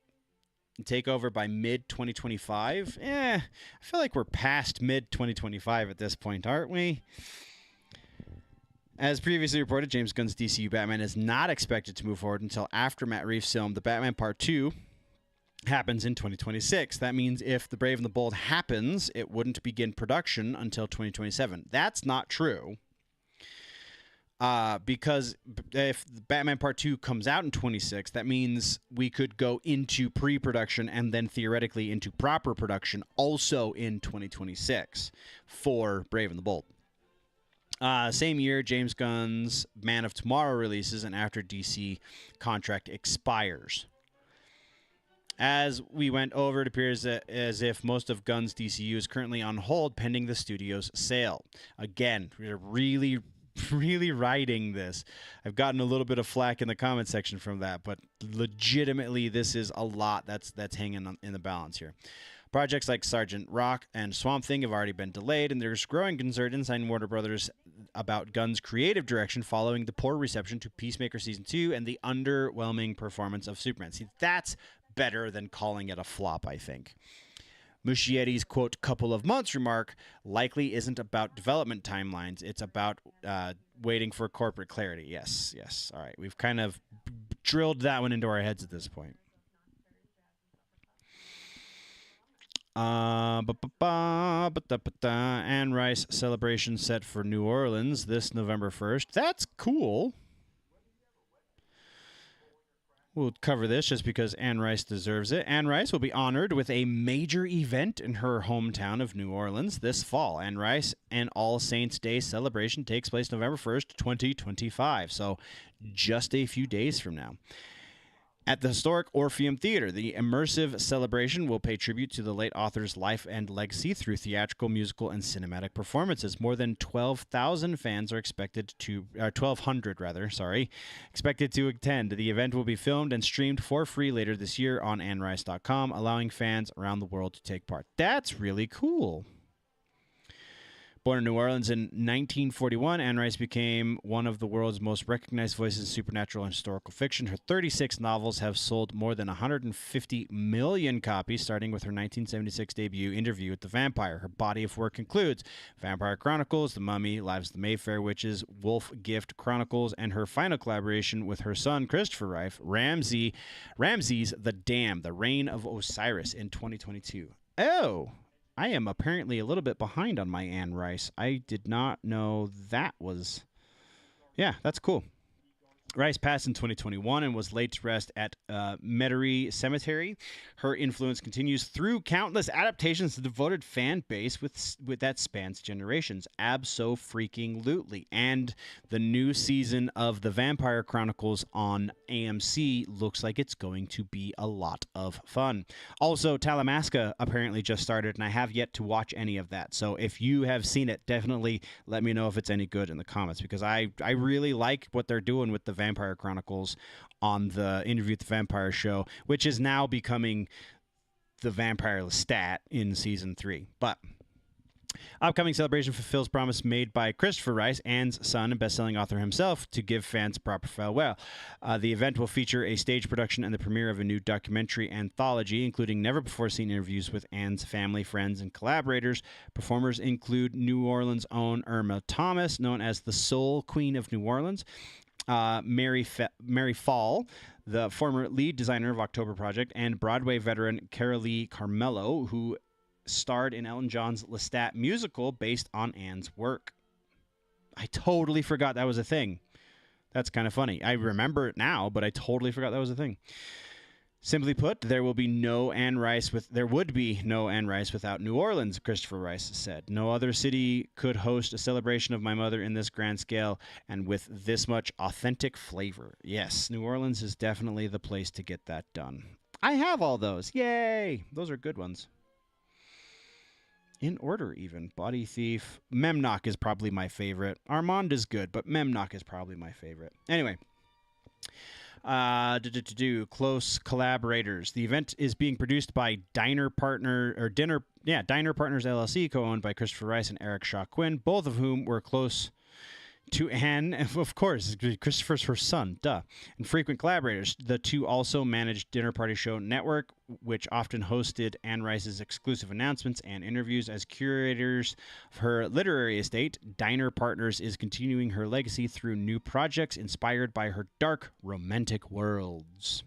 over by mid-2025. I feel like we're past mid-2025 at this point, aren't we? As previously reported, James Gunn's DCU Batman is not expected to move forward until after Matt Reeves' film The Batman Part 2 happens in 2026. That means if The Brave and the Bold happens, it wouldn't begin production until 2027. That's not true. Because if Batman Part 2 comes out in 26, that means we could go into pre-production and then theoretically into proper production also in 2026 for Brave and the Bold. Same year, James Gunn's Man of Tomorrow releases, and after DC contract expires. As we went over, it appears as if most of Gunn's DCU is currently on hold pending the studio's sale. Again, we're really, really riding this. I've gotten a little bit of flack in the comment section from that, but legitimately, this is a lot that's hanging in the balance here. Projects like Sergeant Rock and Swamp Thing have already been delayed, and there's growing concern inside Warner Brothers about Gunn's creative direction following the poor reception to Peacemaker Season 2 and the underwhelming performance of Superman. See, that's better than calling it a flop, I think. Muschietti's, quote, couple of months remark likely isn't about development timelines. It's about waiting for corporate clarity. Yes. All right. We've kind of drilled that one into our heads at this point. Anne Rice celebration set for New Orleans this November 1st. That's cool. We'll cover this just because Anne Rice deserves it. Anne Rice will be honored with a major event in her hometown of New Orleans this fall. Anne Rice and All Saints Day celebration takes place November 1st, 2025. So just a few days from now. At the historic Orpheum Theater, the immersive celebration will pay tribute to the late author's life and legacy through theatrical, musical, and cinematic performances. More than 12,000 fans are expected to, 1,200 rather, expected to attend. The event will be filmed and streamed for free later this year on AnneRice.com, allowing fans around the world to take part. That's really cool. Born in New Orleans in 1941, Anne Rice became one of the world's most recognized voices in supernatural and historical fiction. Her 36 novels have sold more than 150 million copies, starting with her 1976 debut, Interview with the Vampire. Her body of work includes Vampire Chronicles, The Mummy, Lives of the Mayfair Witches, Wolf Gift Chronicles, and her final collaboration with her son, Christopher Rife, Ramses the Dam, The Reign of Osiris in 2022. Oh! I am apparently a little bit behind on my Anne Rice. I did not know that was... Yeah, that's cool. Rice passed in 2021 and was laid to rest at Metairie Cemetery. Her influence continues through countless adaptations to the devoted fan base with that spans generations. Abso-freaking-lutely. And the new season of The Vampire Chronicles on AMC looks like it's going to be a lot of fun. Also, Talamasca apparently just started, and I have yet to watch any of that. So if you have seen it, definitely let me know if it's any good in the comments, because I really like what they're doing with the Vampire Chronicles on the Interview with the Vampire show, which is now becoming the Vampire Lestat in season 3. But upcoming celebration fulfills promise made by Christopher Rice, Anne's son and best-selling author himself, to give fans proper farewell. The event will feature a stage production and the premiere of a new documentary anthology, including never-before-seen interviews with Anne's family, friends, and collaborators. Performers include New Orleans' own Irma Thomas, known as the Soul Queen of New Orleans, Mary Fall, the former lead designer of October Project, and Broadway veteran Carolee Carmelo, who starred in Elton John's Lestat musical based on Anne's work. I totally forgot that was a thing. That's kind of funny. I remember it now, but I totally forgot that was a thing. Simply put, there would be no Anne Rice without New Orleans, Christopher Rice said. No other city could host a celebration of my mother in this grand scale and with this much authentic flavor. Yes, New Orleans is definitely the place to get that done. I have all those. Yay! Those are good ones. In order, even. Body Thief. Memnock is probably my favorite. Armand is good, but Memnock is probably my favorite. Anyway. Close collaborators. The event is being produced by Diner Partners LLC, co-owned by Christopher Rice and Eric Shaw Quinn, both of whom were close to Anne, of course, Christopher's her son, duh, and frequent collaborators. The two also managed Dinner Party Show Network, which often hosted Anne Rice's exclusive announcements and interviews. As curators of her literary estate, Diner Partners is continuing her legacy through new projects inspired by her dark, romantic worlds.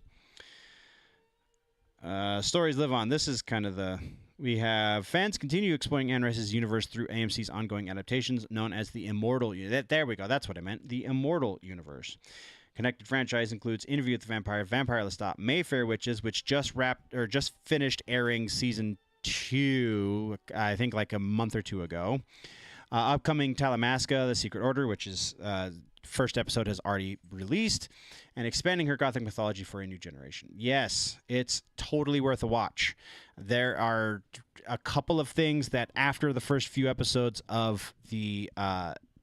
Stories live on. This is kind of the... We have fans continue exploring Anne Rice's universe through AMC's ongoing adaptations known as the Immortal. There we go. That's what I meant. The Immortal Universe. Connected franchise includes Interview with the Vampire, Vampire Lestat, Mayfair Witches, which just finished airing season 2, I think like a month or two ago. Upcoming Talamasca, The Secret Order, which is first episode has already released, and expanding her gothic mythology for a new generation. Yes, it's totally worth a watch. There are a couple of things that after the first few episodes of the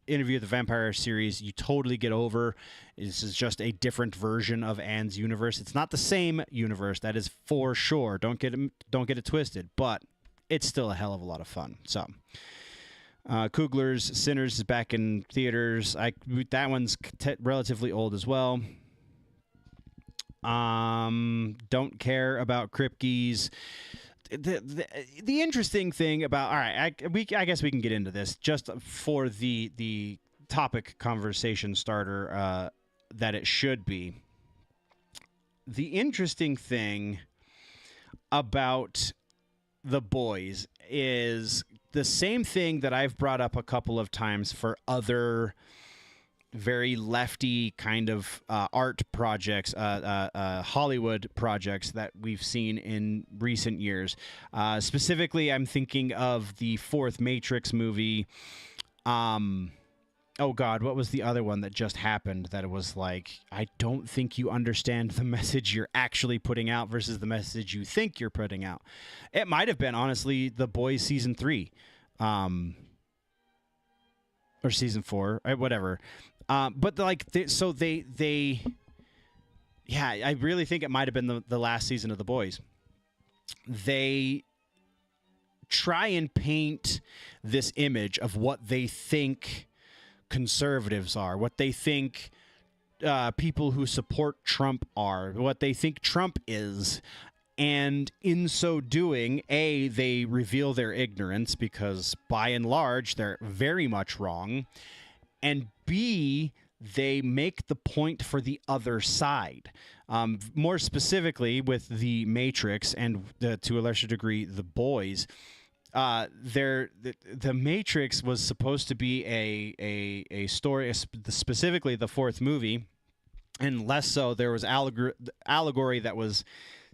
Interview with the Vampire series, you totally get over. This is just a different version of Anne's universe. It's not the same universe, that is for sure. Don't get it twisted, but it's still a hell of a lot of fun. So, Coogler's Sinners is back in theaters. That one's relatively old as well. Don't care about Kripke's. The interesting thing about, all right, I guess we can get into this just for the topic conversation starter that it should be. The interesting thing about The Boys is the same thing that I've brought up a couple of times for other very lefty kind of art projects, Hollywood projects that we've seen in recent years. Specifically, I'm thinking of the fourth Matrix movie. Oh, God, what was the other one that just happened that it was like, I don't think you understand the message you're actually putting out versus the message you think you're putting out. It might have been, honestly, The Boys Season 3. Or Season 4, whatever. But like, they yeah, I really think it might have been the last season of The Boys. They try and paint this image of what they think conservatives are, what they think people who support Trump are, what they think Trump is. And in so doing, A, they reveal their ignorance because by and large, they're very much wrong. And B, they make the point for the other side. More specifically with The Matrix and to a lesser degree, The Boys, the Matrix was supposed to be a story, specifically the fourth movie, and less so there was allegory that was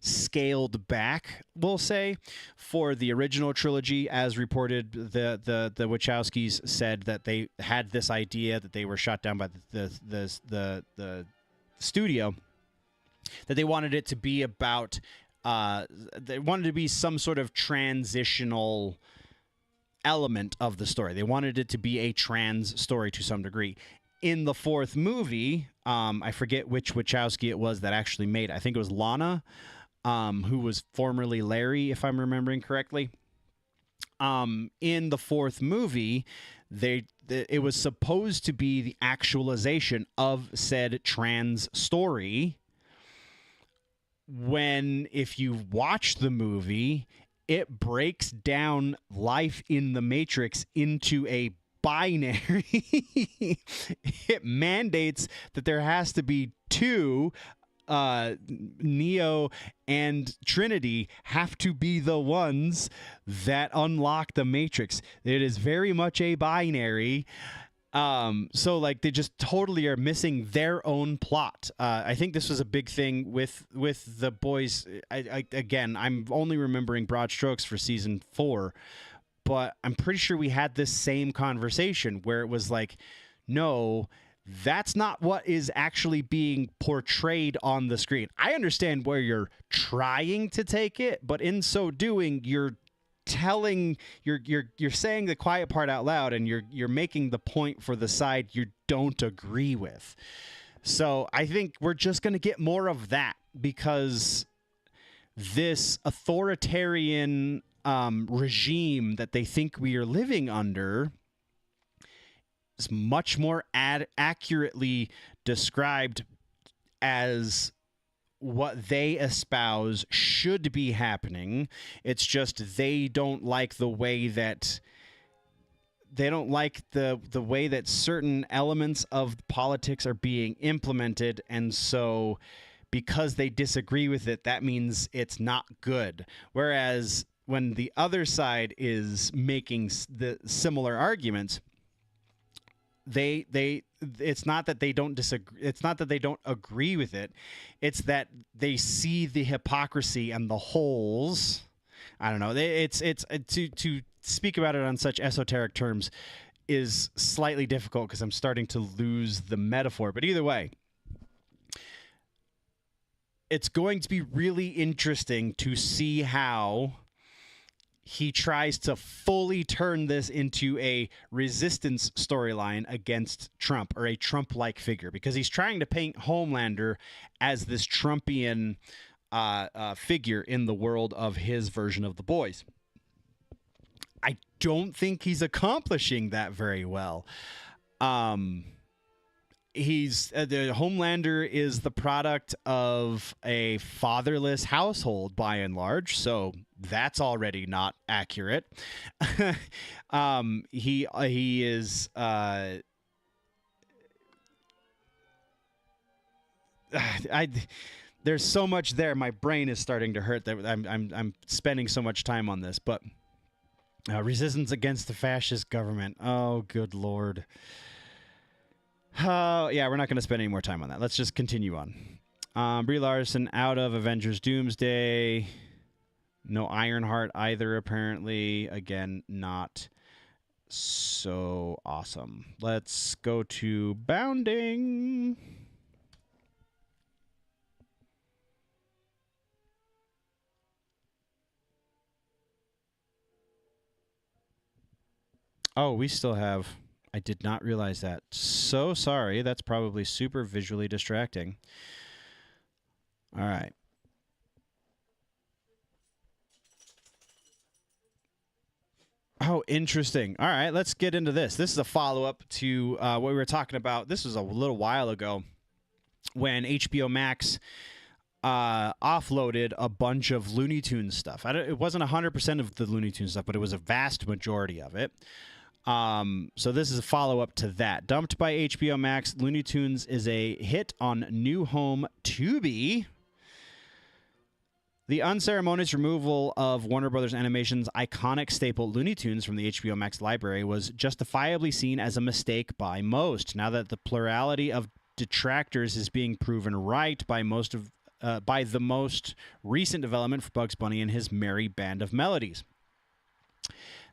scaled back, we'll say, for the original trilogy. As reported, the Wachowskis said that they had this idea that they were shot down by the studio, that they wanted it to be about they wanted to be some sort of transitional element of the story. They wanted it to be a trans story to some degree. In the fourth movie, I forget which Wachowski it was that actually made it. I think it was Lana, who was formerly Larry, if I'm remembering correctly. In the fourth movie, it was supposed to be the actualization of said trans story. When, if you watch the movie, it breaks down life in the Matrix into a binary. It mandates that there has to be two. Neo and Trinity have to be the ones that unlock the Matrix. It is very much a binary. So like they just totally are missing their own plot. I think this was a big thing with The Boys. Again, I'm only remembering broad strokes for season 4, but I'm pretty sure we had this same conversation where it was like, no, that's not what is actually being portrayed on the screen. I understand where you're trying to take it, but in so doing, you're saying the quiet part out loud, and you're making the point for the side you don't agree with. So I think we're just going to get more of that, because this authoritarian regime that they think we are living under is much more accurately described as what they espouse should be happening. It's just they don't like the way that certain elements of politics are being implemented, and so because they disagree with it, that means it's not good. Whereas when the other side is making the similar arguments, it's not that they don't disagree. It's not that they don't agree with it. It's that they see the hypocrisy and the holes. I don't know. It's to speak about it on such esoteric terms. is slightly difficult because I'm starting to lose the metaphor. But either way, it's going to be really interesting to see how he tries to fully turn this into a resistance storyline against Trump, or a Trump-like figure, because he's trying to paint Homelander as this Trumpian figure in the world of his version of The Boys. I don't think he's accomplishing that very well. The Homelander is the product of a fatherless household by and large, so that's already not accurate. He is there's so much there. My brain is starting to hurt that I'm spending so much time on this, but resistance against the fascist government. Oh, good Lord. Yeah, we're not going to spend any more time on that. Let's just continue on. Brie Larson out of Avengers Doomsday. No Ironheart either, apparently. Again, not so awesome. Let's go to Bounding. Oh, we still have... I did not realize that. So sorry. That's probably super visually distracting. All right. Oh, interesting. All right, let's get into this. This is a follow-up to what we were talking about. This was a little while ago when HBO Max offloaded a bunch of Looney Tunes stuff. It wasn't 100% of the Looney Tunes stuff, but it was a vast majority of it. So this is a follow-up to that. Dumped by HBO Max, Looney Tunes is a hit on new home Tubi. The unceremonious removal of Warner Brothers Animation's iconic staple Looney Tunes from the HBO Max library was justifiably seen as a mistake by most. Now that the plurality of detractors is being proven right by the most recent development for Bugs Bunny and his merry band of melodies.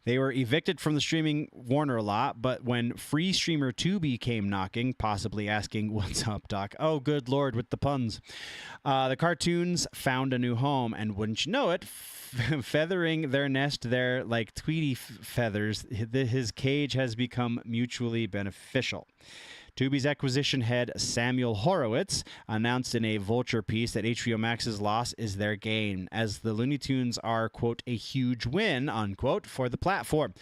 They were evicted from the streaming Warner lot, but when free streamer Tubi came knocking, possibly asking, "What's up, Doc?" Oh, good Lord, with the puns. The cartoons found a new home, and wouldn't you know it, feathering their nest there like Tweety feathers, his cage has become mutually beneficial. Tubi's acquisition head, Samuel Horowitz, announced in a Vulture piece that HBO Max's loss is their gain, as the Looney Tunes are, quote, a huge win, unquote, for the platform.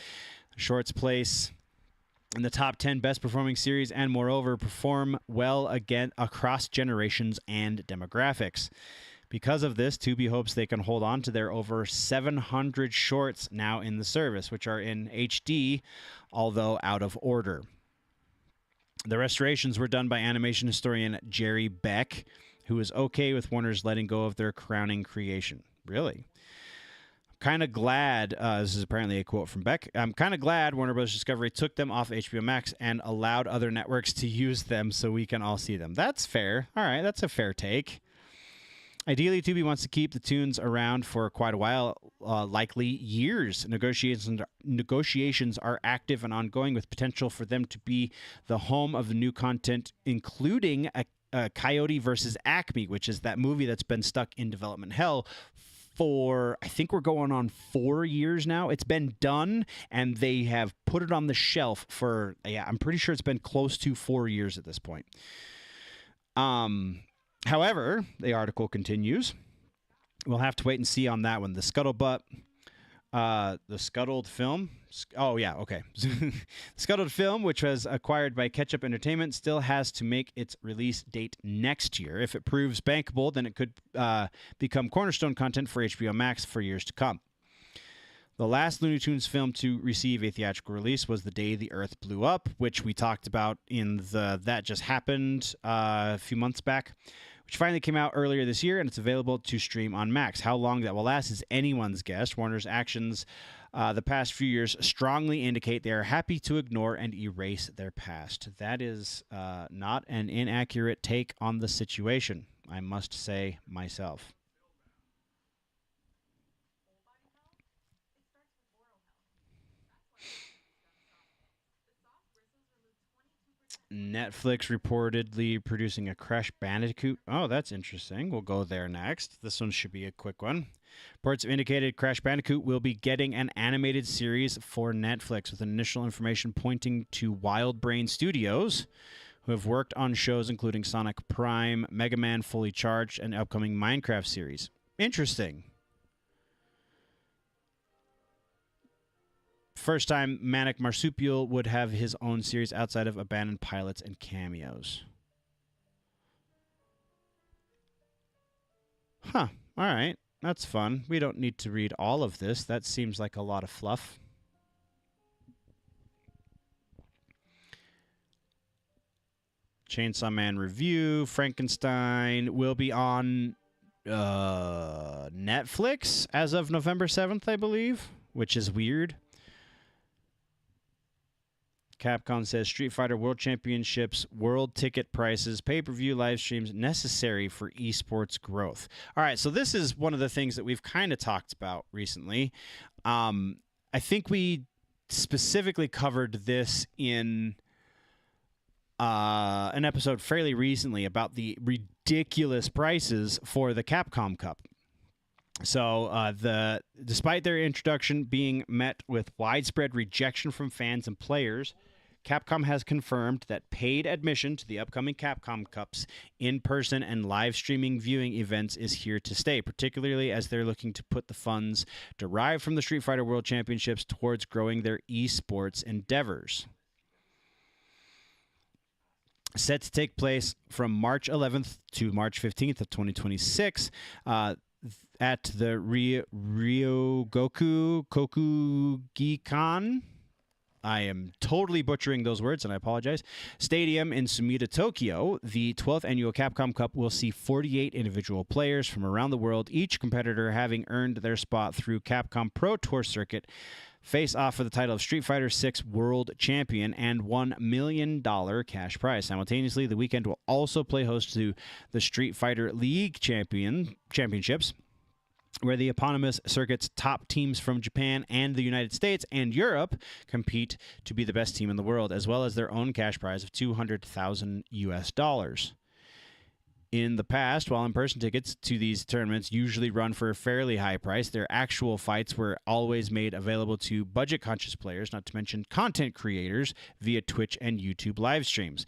The shorts place in the top 10 best performing series and, moreover, perform well again across generations and demographics. Because of this, Tubi hopes they can hold on to their over 700 shorts now in the service, which are in HD, although out of order. The restorations were done by animation historian Jerry Beck, who is okay with Warner's letting go of their crowning creation. Really? I'm kind of glad, this is apparently a quote from Beck, I'm kind of glad Warner Bros. Discovery took them off HBO Max and allowed other networks to use them so we can all see them. That's fair. All right, that's a fair take. Ideally, Tubi wants to keep the tunes around for quite a while, likely years. Negotiations are active and ongoing, with potential for them to be the home of the new content, including a Coyote versus Acme, which is that movie that's been stuck in development hell for, I think we're going on 4 years now. It's been done, and they have put it on the shelf for, I'm pretty sure it's been close to 4 years at this point. However, the article continues. We'll have to wait and see on that one. The Scuttlebutt, the Scuttled film. Oh, yeah, okay. Scuttled film, which was acquired by Ketchup Entertainment, still has to make its release date next year. If it proves bankable, then it could become cornerstone content for HBO Max for years to come. The last Looney Tunes film to receive a theatrical release was The Day the Earth Blew Up, which we talked about in the That Just Happened a few months back, which finally came out earlier this year, and it's available to stream on Max. How long that will last is anyone's guess. Warner's actions the past few years strongly indicate they are happy to ignore and erase their past. That is not an inaccurate take on the situation, I must say myself. Netflix reportedly producing a Crash Bandicoot. Oh, that's interesting. We'll go there next. This one should be a quick one. Reports have indicated Crash Bandicoot will be getting an animated series for Netflix, with initial information pointing to Wild Brain Studios, who have worked on shows including Sonic Prime, Mega Man Fully Charged, and upcoming Minecraft series. Interesting. First time Manic Marsupial would have his own series outside of abandoned pilots and cameos. Huh. All right. That's fun. We don't need to read all of this. That seems like a lot of fluff. Chainsaw Man review. Frankenstein will be on Netflix as of November 7th, I believe, which is weird. Capcom says Street Fighter World Championships, world ticket prices, pay-per-view live streams necessary for esports growth. All right, so this is one of the things that we've kind of talked about recently. I think we specifically covered this in an episode fairly recently about the ridiculous prices for the Capcom Cup. So despite their introduction being met with widespread rejection from fans and players, Capcom has confirmed that paid admission to the upcoming Capcom Cups in-person and live streaming viewing events is here to stay, particularly as they're looking to put the funds derived from the Street Fighter World Championships towards growing their esports endeavors. Set to take place from March 11th to March 15th of 2026, at the Ryogoku Kokugikan. I am totally butchering those words, and I apologize. Stadium in Sumida, Tokyo. The 12th annual Capcom Cup will see 48 individual players from around the world, each competitor having earned their spot through Capcom Pro Tour Circuit, face off for the title of Street Fighter VI World Champion and $1 million cash prize. Simultaneously, the weekend will also play host to the Street Fighter League Championships, where the eponymous circuit's top teams from Japan and the United States and Europe compete to be the best team in the world, as well as their own cash prize of $200,000. In the past, while in-person tickets to these tournaments usually run for a fairly high price, their actual fights were always made available to budget-conscious players, not to mention content creators, via Twitch and YouTube live streams.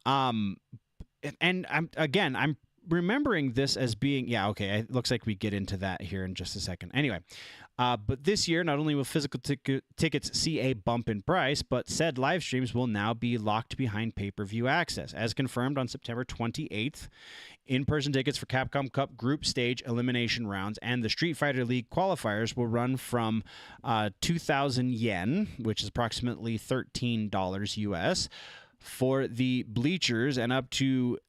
And I'm remembering this as being, it looks like we get into that here in just a second. Anyway, but this year, not only will physical tickets see a bump in price, but said live streams will now be locked behind pay-per-view access. As confirmed on September 28th, in-person tickets for Capcom Cup group stage elimination rounds and the Street Fighter League qualifiers will run from 2,000 yen, which is approximately $13 US, for the bleachers, and up to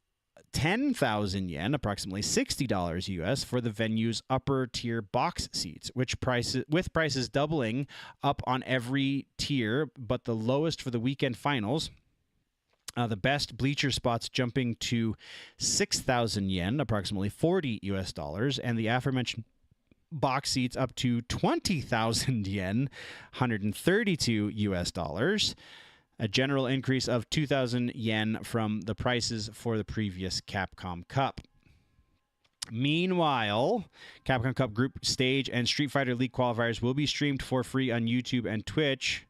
10,000 yen, approximately $60 US, for the venue's upper tier box seats, with prices doubling up on every tier, but the lowest for the weekend finals. The best bleacher spots jumping to 6,000 yen, approximately $40 US, and the aforementioned box seats up to 20,000 yen, $132 US. A general increase of 2,000 yen from the prices for the previous Capcom Cup. Meanwhile, Capcom Cup Group Stage and Street Fighter League qualifiers will be streamed for free on YouTube and Twitch.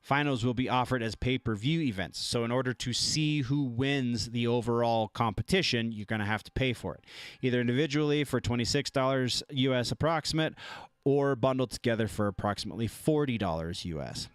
Finals will be offered as pay-per-view events. So in order to see who wins the overall competition, you're going to have to pay for it, either individually for $26 US approximate, or bundled together for approximately $40 US.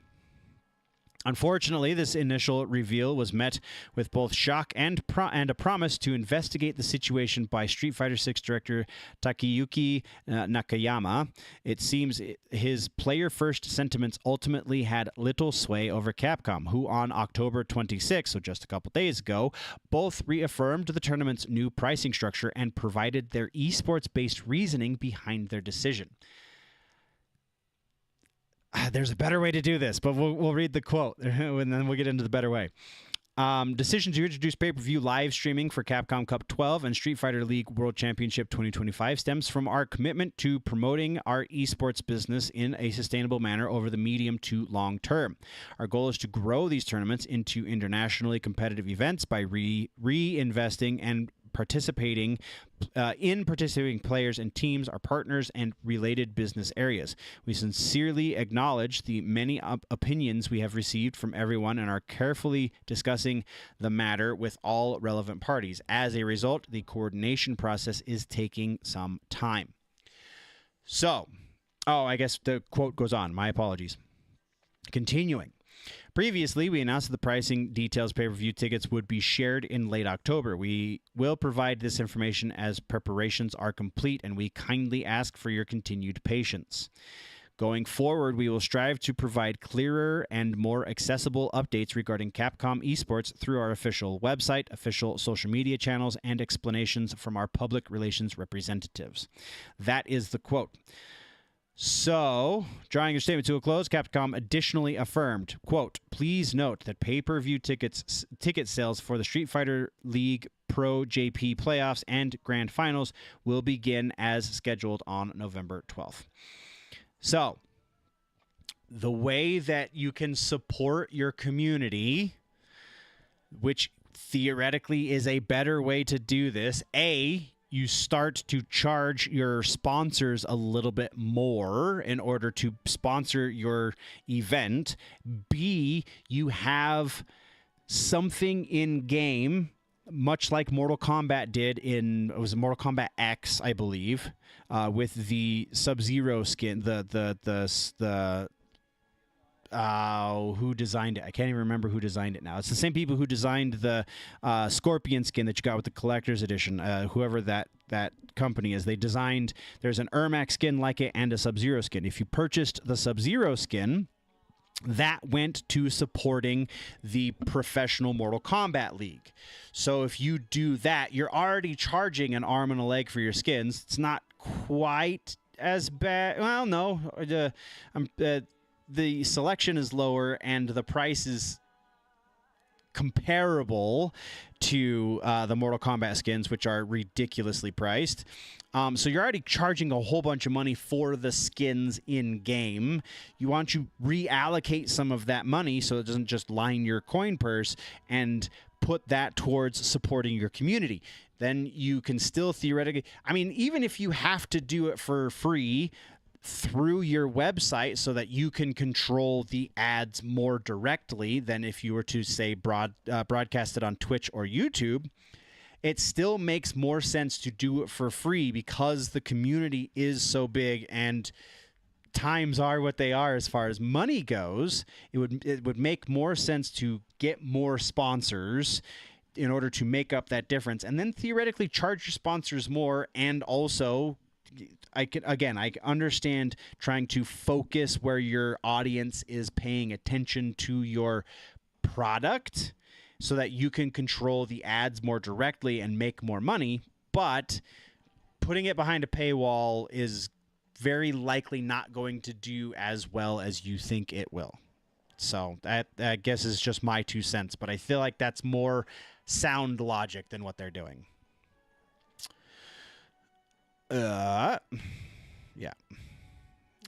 Unfortunately, this initial reveal was met with both shock and a promise to investigate the situation by Street Fighter VI director Takayuki Nakayama. It seems his player-first sentiments ultimately had little sway over Capcom, who on October 26, so just a couple days ago, both reaffirmed the tournament's new pricing structure and provided their esports-based reasoning behind their decision. There's a better way to do this, but we'll read the quote, and then we'll get into the better way. Decision to introduce pay-per-view live streaming for Capcom Cup 12 and Street Fighter League World Championship 2025 stems from our commitment to promoting our esports business in a sustainable manner over the medium to long term. Our goal is to grow these tournaments into internationally competitive events by reinvesting and participating players and teams, our partners, and related business areas. We sincerely acknowledge the many opinions we have received from everyone and are carefully discussing the matter with all relevant parties. As a result, the coordination process is taking some time. So, I guess the quote goes on. My apologies. Continuing. Previously, we announced that the pricing details pay-per-view tickets would be shared in late October. We will provide this information as preparations are complete, and we kindly ask for your continued patience. Going forward, we will strive to provide clearer and more accessible updates regarding Capcom Esports through our official website, official social media channels, and explanations from our public relations representatives. That is the quote. So, drawing your statement to a close, Capcom additionally affirmed, quote, please note that pay-per-view ticket sales for the Street Fighter League Pro JP playoffs and grand finals will begin as scheduled on November 12th. So, the way that you can support your community, which theoretically is a better way to do this, you start to charge your sponsors a little bit more in order to sponsor your event. B, you have something in game, much like Mortal Kombat did in, it was Mortal Kombat X, I believe, with the Sub-Zero skin, who designed it? I can't even remember who designed it now. It's the same people who designed the Scorpion skin that you got with the collector's edition. Whoever that company is, they designed, there's an Ermac skin like it and a Sub-Zero skin. If you purchased the Sub-Zero skin, that went to supporting the professional Mortal Kombat League. So if you do that, you're already charging an arm and a leg for your skins. It's not quite as bad. Well, no. The selection is lower and the price is comparable to the Mortal Kombat skins, which are ridiculously priced. So you're already charging a whole bunch of money for the skins in-game. You want to reallocate some of that money so it doesn't just line your coin purse and put that towards supporting your community. Then you can still theoretically... I mean, even if you have to do it for free through your website so that you can control the ads more directly than if you were to, say, broadcast it on Twitch or YouTube, it still makes more sense to do it for free because the community is so big and times are what they are as far as money goes. It would make more sense to get more sponsors in order to make up that difference, and then theoretically charge your sponsors more. And also, I understand trying to focus where your audience is paying attention to your product so that you can control the ads more directly and make more money, but putting it behind a paywall is very likely not going to do as well as you think it will. So that, I guess, is just my 2 cents, but I feel like that's more sound logic than what they're doing. Yeah.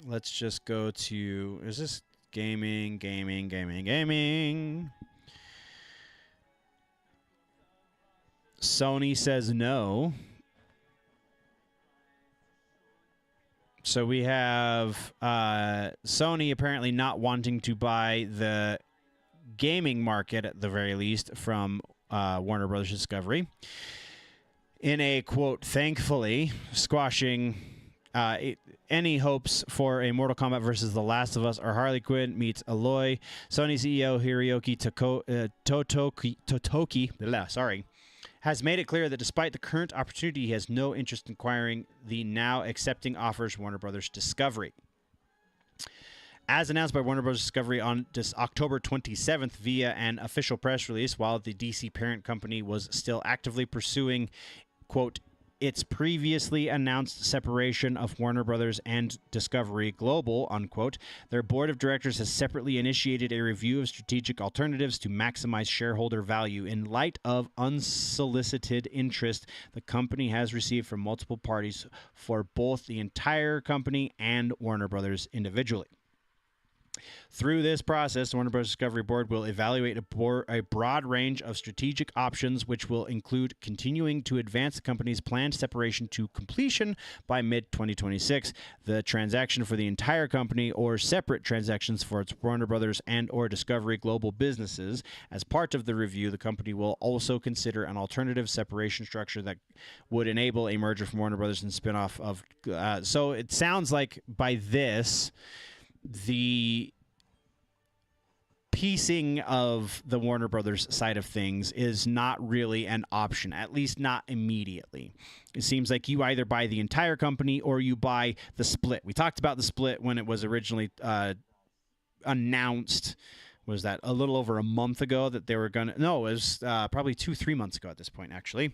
Let's just go to, is this gaming? Sony says no. So we have Sony apparently not wanting to buy the gaming market, at the very least, from Warner Brothers Discovery. In a quote, thankfully, squashing any hopes for a Mortal Kombat versus The Last of Us or Harley Quinn meets Aloy. Sony CEO Hiroyuki Totoki has made it clear that despite the current opportunity, he has no interest in acquiring the now accepting offers Warner Brothers Discovery. As announced by Warner Bros. Discovery on October 27th via an official press release, while the DC parent company was still actively pursuing, quote, its previously announced separation of Warner Brothers and Discovery Global, unquote, their board of directors has separately initiated a review of strategic alternatives to maximize shareholder value in light of unsolicited interest the company has received from multiple parties for both the entire company and Warner Brothers individually. Through this process, the Warner Bros. Discovery Board will evaluate a broad range of strategic options, which will include continuing to advance the company's planned separation to completion by mid-2026, the transaction for the entire company, or separate transactions for its Warner Brothers and or Discovery Global businesses. As part of the review, the company will also consider an alternative separation structure that would enable a merger from Warner Brothers and spinoff of... so it sounds like by this... the piecing of the Warner Brothers side of things is not really an option, at least not immediately. It seems like you either buy the entire company or you buy the split. We talked about the split when it was originally announced. Was that a little over a month ago that they were going to... No, it was probably 2-3 months ago at this point, actually.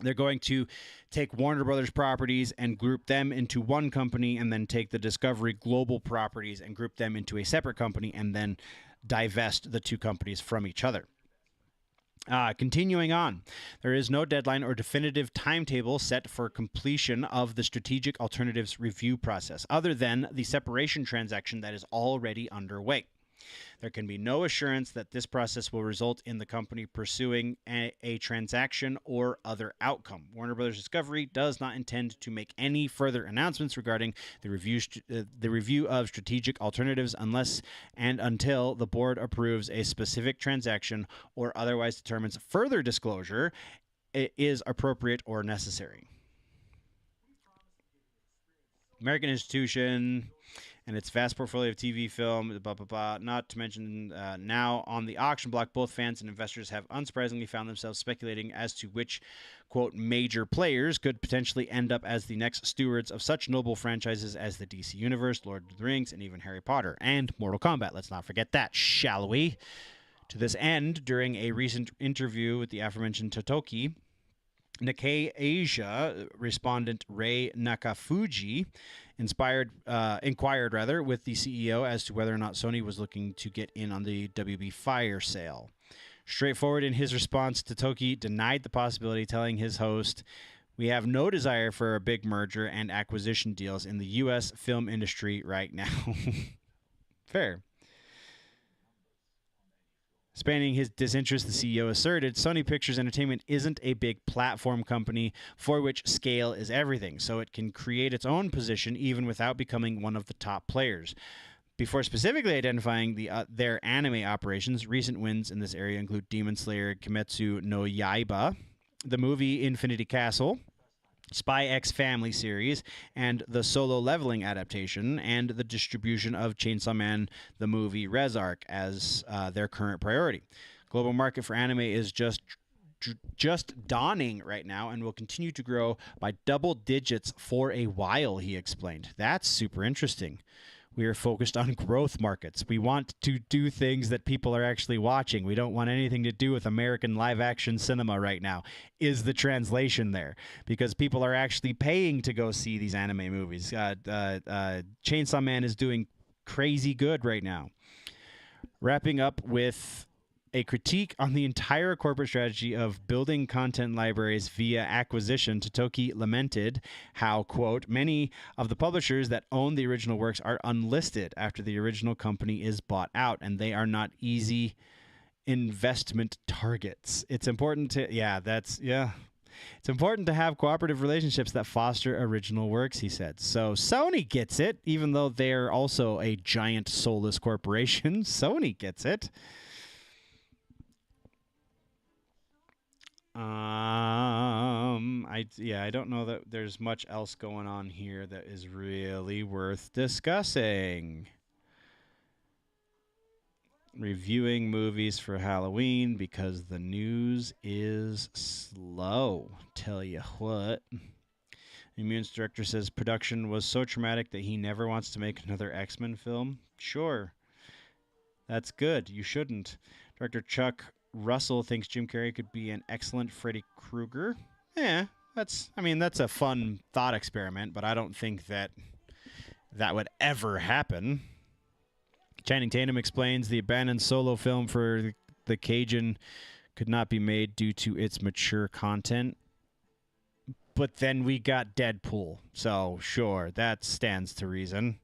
They're going to take Warner Brothers properties and group them into one company, and then take the Discovery Global properties and group them into a separate company, and then divest the two companies from each other. Continuing on, there is no deadline or definitive timetable set for completion of the strategic alternatives review process, other than the separation transaction that is already underway. There can be no assurance that this process will result in the company pursuing a transaction or other outcome. Warner Bros. Discovery does not intend to make any further announcements regarding the review of strategic alternatives unless and until the board approves a specific transaction or otherwise determines further disclosure is appropriate or necessary. American Institution and its vast portfolio of TV, film, blah, blah, blah. Not to mention now on the auction block, both fans and investors have unsurprisingly found themselves speculating as to which, quote, major players could potentially end up as the next stewards of such noble franchises as the DC Universe, Lord of the Rings, and even Harry Potter, and Mortal Kombat. Let's not forget that, shall we? To this end, during a recent interview with the aforementioned Totoki, Nikkei Asia respondent Rei Nakafuji inquired with the CEO as to whether or not Sony was looking to get in on the WB fire sale. Straightforward in his response, Totoki denied the possibility, telling his host, "We have no desire for a big merger and acquisition deals in the U.S. film industry right now." Fair. Spanning his disinterest, the CEO asserted, Sony Pictures Entertainment isn't a big platform company for which scale is everything, so it can create its own position even without becoming one of the top players. Before specifically identifying their anime operations, recent wins in this area include Demon Slayer Kimetsu no Yaiba, the movie Infinity Castle, Spy X Family series, and the Solo Leveling adaptation, and the distribution of Chainsaw Man, the movie ResArc, as their current priority. Global market for anime is just dawning right now and will continue to grow by double digits for a while, he explained. That's super interesting. We are focused on growth markets. We want to do things that people are actually watching. We don't want anything to do with American live-action cinema right now, is the translation there. Because people are actually paying to go see these anime movies. Chainsaw Man is doing crazy good right now. Wrapping up with a critique on the entire corporate strategy of building content libraries via acquisition, Totoki lamented how, quote, many of the publishers that own the original works are unlisted after the original company is bought out, and they are not easy investment targets. It's important to, it's important to have cooperative relationships that foster original works, he said. So Sony gets it, even though they're also a giant soulless corporation. Sony gets it. I don't know that there's much else going on here that is really worth discussing. Reviewing movies for Halloween because the news is slow. Tell you what. The Immune's director says production was so traumatic that he never wants to make another X-Men film. Sure. That's good. You shouldn't. Director Chuck Russell thinks Jim Carrey could be an excellent Freddy Krueger. Yeah, that's a fun thought experiment, but I don't think that would ever happen. Channing Tatum explains the abandoned solo film for the Cajun could not be made due to its mature content. But then we got Deadpool. So, sure, that stands to reason.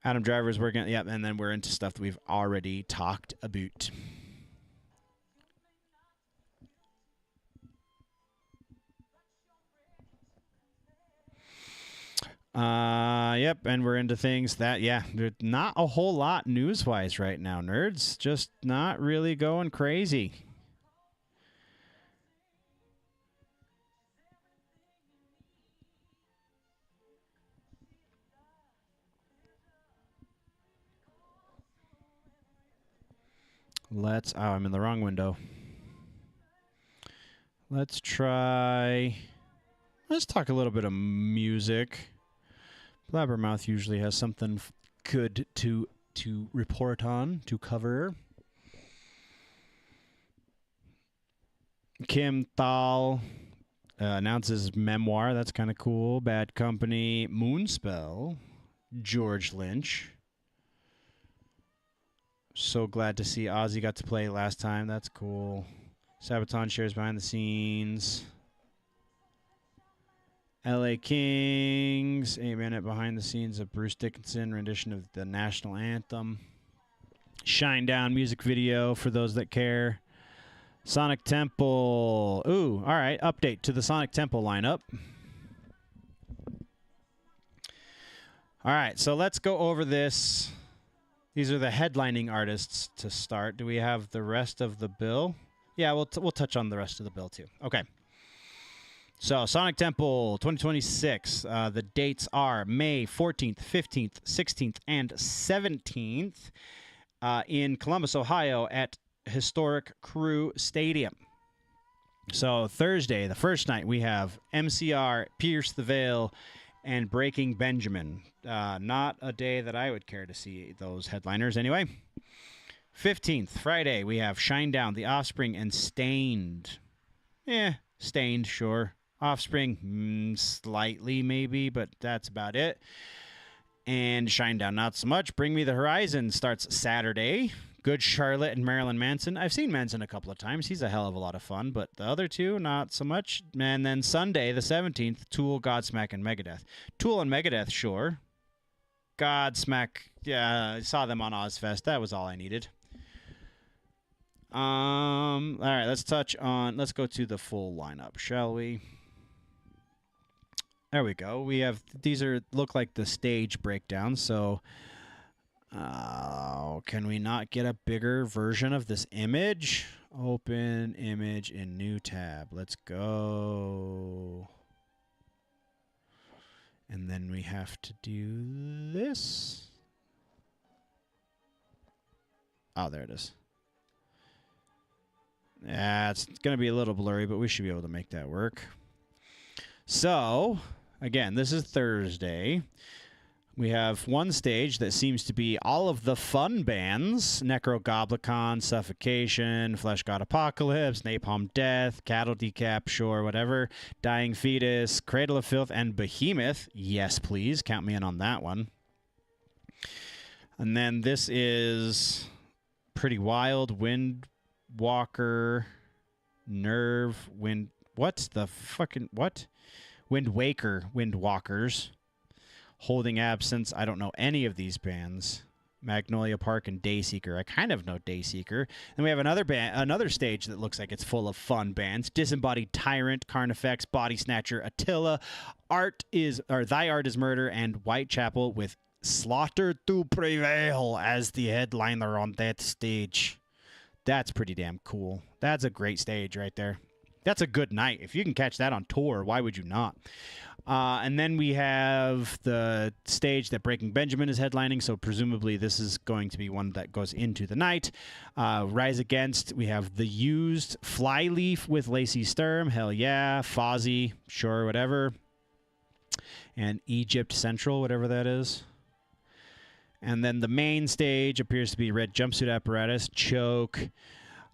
Adam Driver's working on, yep, and then we're into stuff that we've already talked about. Yep, and we're into things that, there's not a whole lot news-wise right now, nerds. Just not really going crazy. I'm in the wrong window. Let's talk a little bit of music. Blabbermouth usually has something good to report on, to cover. Kim Thal announces memoir. That's kind of cool. Bad Company, Moonspell, George Lynch. So glad to see Ozzy got to play last time. That's cool. Sabaton shares behind the scenes. LA Kings, 8-minute behind the scenes of Bruce Dickinson rendition of the national anthem. Shinedown music video for those that care. Sonic Temple. Ooh, all right. Update to the Sonic Temple lineup. All right, so let's go over this. These are the headlining artists to start. Do we have the rest of the bill? Yeah, we'll touch on the rest of the bill too. Okay. So, Sonic Temple 2026. The dates are May 14th, 15th, 16th, and 17th in Columbus, Ohio at Historic Crew Stadium. So, Thursday, the first night, we have MCR, Pierce the Veil, and Breaking Benjamin. Not a day that I would care to see those headliners anyway. 15th, Friday, we have Shinedown, The Offspring, and Stained. Stained, sure. Offspring, slightly maybe, but that's about it. And Shinedown, not so much. Bring Me the Horizon starts Saturday. Good Charlotte and Marilyn Manson. I've seen Manson a couple of times. He's a hell of a lot of fun, but the other two, not so much. And then Sunday, the 17th, Tool, Godsmack, and Megadeth. Tool and Megadeth, sure. Godsmack, yeah, I saw them on Ozfest. That was all I needed. All right, let's go to the full lineup, shall we? There we go. We have, look like the stage breakdown, so can we not get a bigger version of this image? Open image in new tab. Let's go. And then we have to do this. Oh, there it is. Yeah, it's going to be a little blurry, but we should be able to make that work. So, again, this is Thursday. We have one stage that seems to be all of the fun bands. Necrogoblicon, Suffocation, Flesh God Apocalypse, Napalm Death, Cattle Decap, sure, whatever. Dying Fetus, Cradle of Filth, and Behemoth. Yes, please. Count me in on that one. And then this is Pretty Wild, Windwalker, Nerve, what? Wind Waker, Windwalkers. Holding Absence. I don't know any of these bands. Magnolia Park and Dayseeker. I kind of know Dayseeker. And we have another stage that looks like it's full of fun bands. Disembodied Tyrant, Carnifex, Body Snatcher, Attila, Thy Art is Murder, and Whitechapel with Slaughter to Prevail as the headliner on that stage. That's pretty damn cool. That's a great stage right there. That's a good night. If you can catch that on tour, why would you not? And then we have the stage that Breaking Benjamin is headlining, so presumably this is going to be one that goes into the night. Rise Against, we have The Used, Flyleaf with Lacey Sturm, hell yeah, Fozzy, sure, whatever, and Egypt Central, whatever that is. And then the main stage appears to be Red Jumpsuit Apparatus, Choke,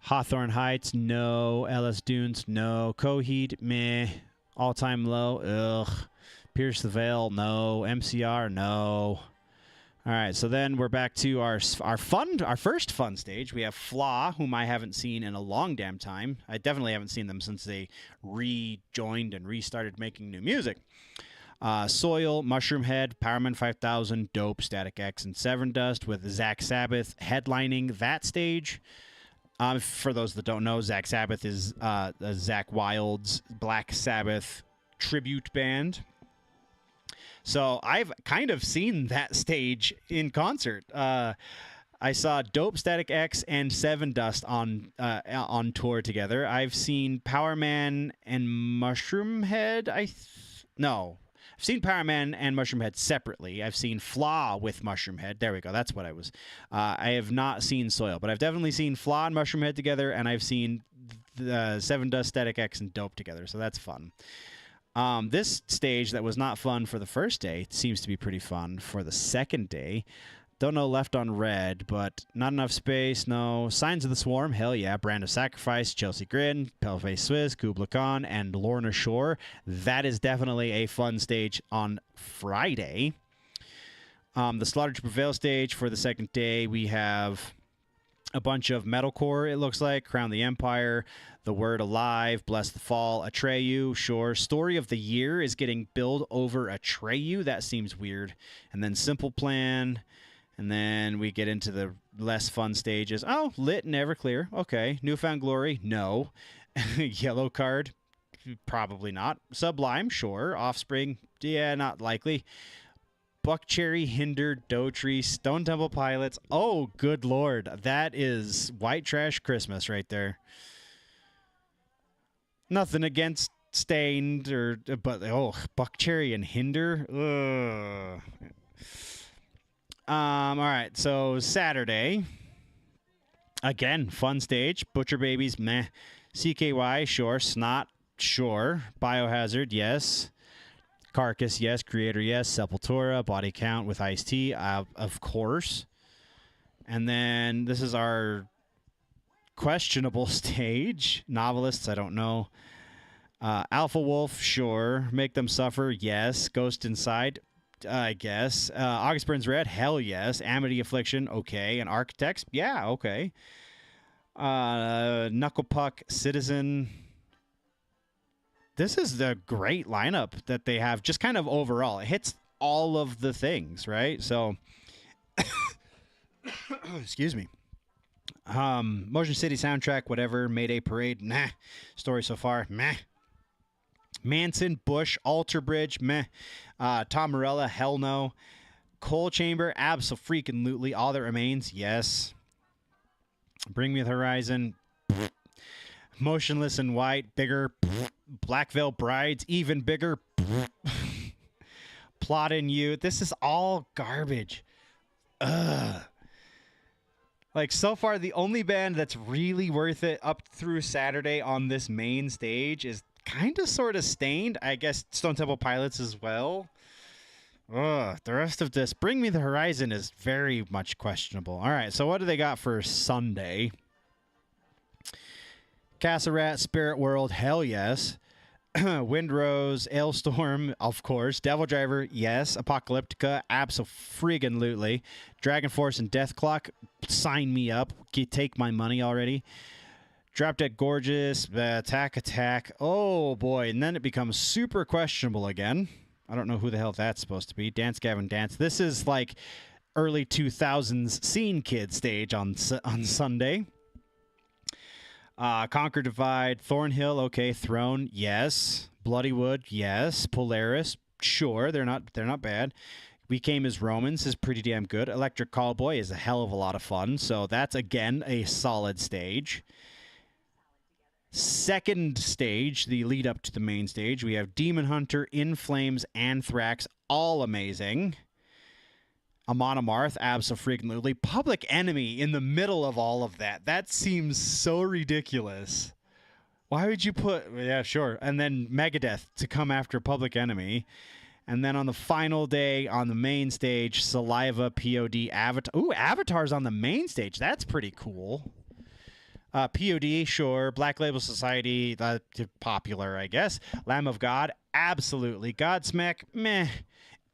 Hawthorne Heights, no. Ellis Dunes, no. Coheed, meh. All Time Low, ugh. Pierce the Veil, no. MCR, no. All right, so then we're back to our first fun stage. We have Flaw, whom I haven't seen in a long damn time. I definitely haven't seen them since they rejoined and restarted making new music. Soil, Mushroom Head, Powerman 5000, Dope, Static X, and Severn Dust, with Zach Sabbath headlining that stage. For those that don't know, Zach Sabbath is Zach Wild's Black Sabbath tribute band. So I've kind of seen that stage in concert. I saw Dope, Static X, and Severn Dust on tour together. I've seen Powerman and Mushroom Head. No. I've seen Powerman and Mushroom Head separately. I've seen Flaw with Mushroom Head. There we go. That's what I was. I have not seen Soil, but I've definitely seen Flaw and Mushroom Head together, and I've seen Severn Dust, Static X, and Dope together. So that's fun. This stage that was not fun for the first day seems to be pretty fun for the second day. Don't know Left on Red, but Not Enough Space, no. Signs of the Swarm, hell yeah. Brand of Sacrifice, Chelsea Grin, Paleface Swiss, Kubla Khan, and Lorna Shore. That is definitely a fun stage on Friday. The Slaughter to Prevail stage for the second day, we have a bunch of metalcore, it looks like. Crown the Empire, The Word Alive, Bless the Fall, Atreyu, sure. Story of the Year is getting billed over Atreyu. That seems weird. And then Simple Plan. And then we get into the less fun stages. Oh, Lit and Everclear. Okay. Newfound Glory. No. Yellow Card. Probably not. Sublime. Sure. Offspring. Yeah, not likely. Buckcherry, Hinder, Dotree, Stone Temple Pilots. Oh, good Lord. That is white trash Christmas right there. Nothing against Stained but Buckcherry and Hinder. Ugh. All right, so Saturday, again, fun stage. Butcher Babies, meh. CKY, sure. Snot, sure. Biohazard, yes. Carcass, yes. Creator, yes. Sepultura, Body Count with Ice-T, of course. And then this is our questionable stage. Novelists, I don't know. Alpha Wolf, sure. Make Them Suffer, yes. Ghost Inside, I guess. August Burns Red, hell yes. Amity Affliction, okay. And Architects, yeah, okay. Knuckle Puck, Citizen. This is the great lineup that they have, just kind of overall. It hits all of the things, right? So, excuse me. Motion City soundtrack, whatever. Mayday Parade, nah. Story So Far, meh. Manson, Bush, Alter Bridge, meh. Tom Morello, hell no. Coal Chamber, abso-freaking-lutely. All That Remains, yes. Bring Me the Horizon, pfft. Motionless in White, bigger. Pfft. Black Veil Brides, even bigger. Pfft. Plot in You. This is all garbage. Ugh. Like, so far, the only band that's really worth it up through Saturday on this main stage is kind of sort of Stained. I guess Stone Temple Pilots as well. Ugh, the rest of this, Bring Me the Horizon, is very much questionable. All right, so what do they got for Sunday? Castle Rat, Spirit World, hell yes. Windrose, Ailstorm, of course. Devil Driver, yes. Apocalyptica, abso-friggin-lutely. Dragon Force and Death Clock, sign me up. Take my money already. Drop Dead Gorgeous, Attack. Oh, boy. And then it becomes super questionable again. I don't know who the hell that's supposed to be. Dance Gavin Dance. This is like early 2000s Scene Kid stage on Sunday. Conquer Divide, Thornhill, okay. Throne, yes. Bloodywood, yes. Polaris, sure. They're not bad. We Came as Romans is pretty damn good. Electric Callboy is a hell of a lot of fun. So that's, again, a solid stage. Second stage, the lead up to the main stage, we have Demon Hunter, In Flames, Anthrax, all amazing. Amon Amarth, abso-freaking-lutely. Public Enemy in the middle of all of that. That seems so ridiculous. Why would you put... Yeah, sure. And then Megadeth to come after Public Enemy. And then on the final day, on the main stage, Saliva, POD, Avatar. Ooh, Avatar's on the main stage. That's pretty cool. POD, sure. Black Label Society, popular, I guess. Lamb of God, absolutely. Godsmack, meh.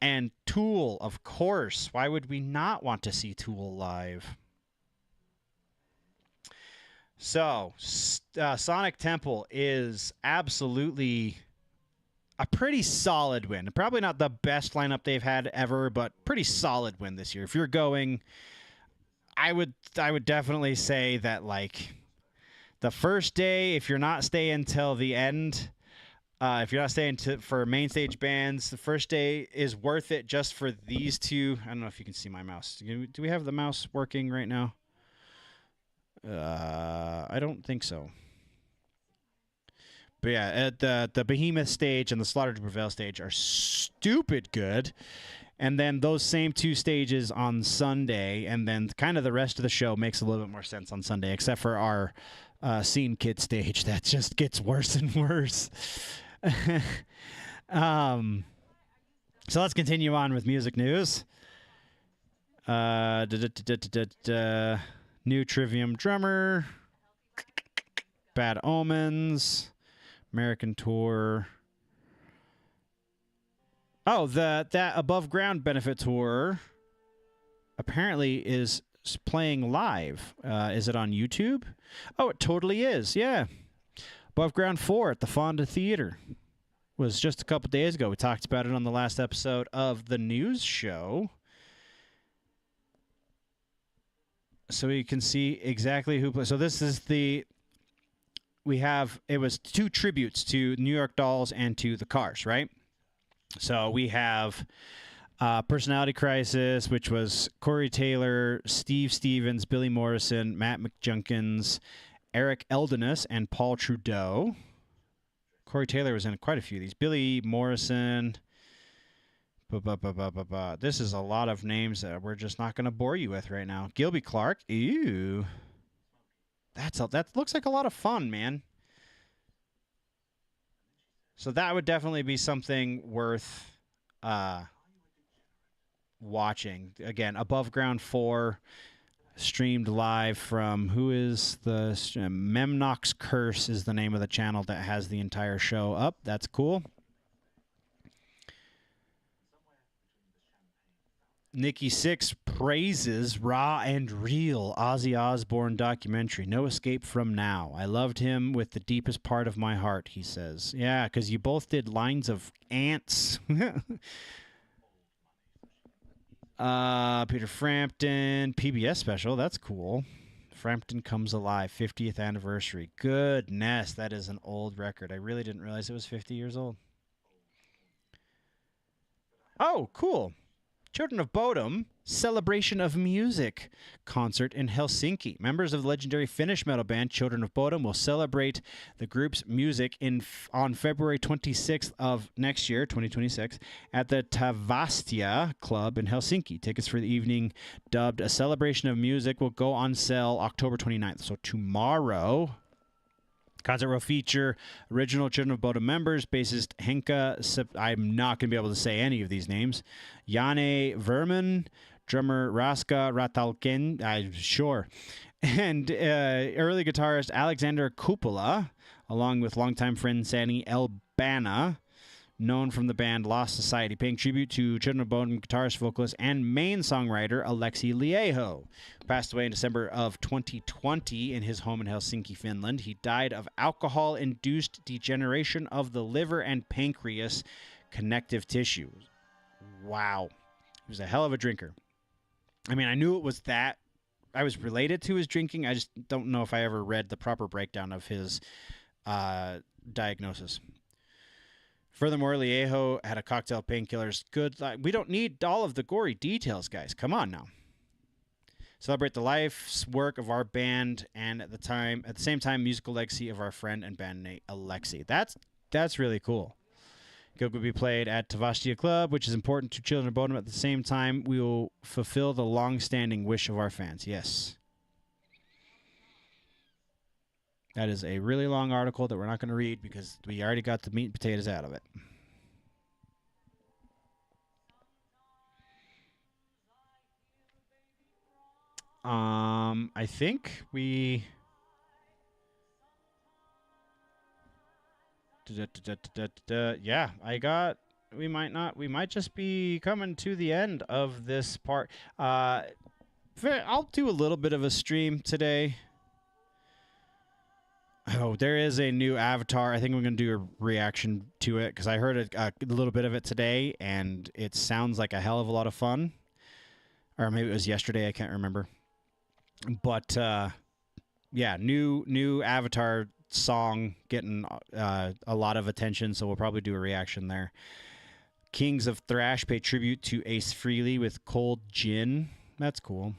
And Tool, of course. Why would we not want to see Tool live? So, Sonic Temple is absolutely a pretty solid win. Probably not the best lineup they've had ever, but pretty solid win this year. If you're going, I would definitely say that, like, the first day, if you're not staying till the end, if you're not staying for main stage bands, the first day is worth it just for these two. I don't know if you can see my mouse. Do we have the mouse working right now? I don't think so. But yeah, at the Behemoth stage and the Slaughter to Prevail stage are stupid good. And then those same two stages on Sunday, and then kind of the rest of the show makes a little bit more sense on Sunday, except for our Scene Kid stage that just gets worse and worse. So let's continue on with music news. New Trivium drummer, Bad Omens, American tour. Oh, that Above Ground benefit tour apparently is playing live. Is it on YouTube? Oh, it totally is. Yeah. Above Ground 4 at the Fonda Theater was just a couple days ago. We talked about it on the last episode of the news show. So you can see exactly who plays. So this is it was two tributes to New York Dolls and to the Cars, right? So we have Personality Crisis, which was Corey Taylor, Steve Stevens, Billy Morrison, Matt McJunkins, Eric Eldenus, and Paul Trudeau. Corey Taylor was in quite a few of these. Billy Morrison. This is a lot of names that we're just not going to bore you with right now. Gilby Clarke. Ew. That looks like a lot of fun, man. So that would definitely be something worth watching. Again, Above Ground 4 streamed live from Memnock's Curse is the name of the channel that has the entire show up. That's cool. Nikki Sixx praises Raw and Real Ozzy Osbourne documentary. No escape from now. I loved him with the deepest part of my heart, he says. Yeah, because you both did Lines of Ants. Peter Frampton, PBS special. That's cool. Frampton Comes Alive, 50th anniversary. Goodness, that is an old record. I really didn't realize it was 50 years old. Oh, cool. Children of Bodom, Celebration of Music concert in Helsinki. Members of the legendary Finnish metal band Children of Bodom will celebrate the group's music on February 26th of next year, 2026, at the Tavastia Club in Helsinki. Tickets for the evening, dubbed A Celebration of Music, will go on sale October 29th, so tomorrow. Concert will feature original Children of Bodom members, bassist Henka, I'm not going to be able to say any of these names, Janne Verman, drummer Raska Ratalken, sure, and early guitarist Alexander Kupola, along with longtime friend Sani Elbana, known from the band Lost Society, paying tribute to Children of Bodom guitarist, vocalist, and main songwriter Alexi Lieho, who passed away in December of 2020 in his home in Helsinki, Finland. He died of alcohol-induced degeneration of the liver and pancreas connective tissue. Wow. He was a hell of a drinker. I mean, I knew it was that. I was related to his drinking. I just don't know if I ever read the proper breakdown of his diagnosis. Furthermore, Lieho had a cocktail of painkillers. Good. We don't need all of the gory details, guys. Come on now. Celebrate the life's work of our band and at the same time, musical legacy of our friend and bandmate Alexi. That's really cool. Gig will be played at Tavastia Club, which is important to Children of Bodom. At the same time, we will fulfill the long-standing wish of our fans. Yes. That is a really long article that we're not going to read because we already got the meat and potatoes out of it. I think we Yeah, I got. We might not. We might just be coming to the end of this part. I'll do a little bit of a stream today. Oh, there is a new avatar. I think I'm going to do a reaction to it because I heard a little bit of it today, and it sounds like a hell of a lot of fun. Or maybe it was yesterday. I can't remember. But yeah, new avatar song getting a lot of attention, so we'll probably do a reaction there. Kings of Thrash pay tribute to Ace Frehley with Cold Gin. That's cool.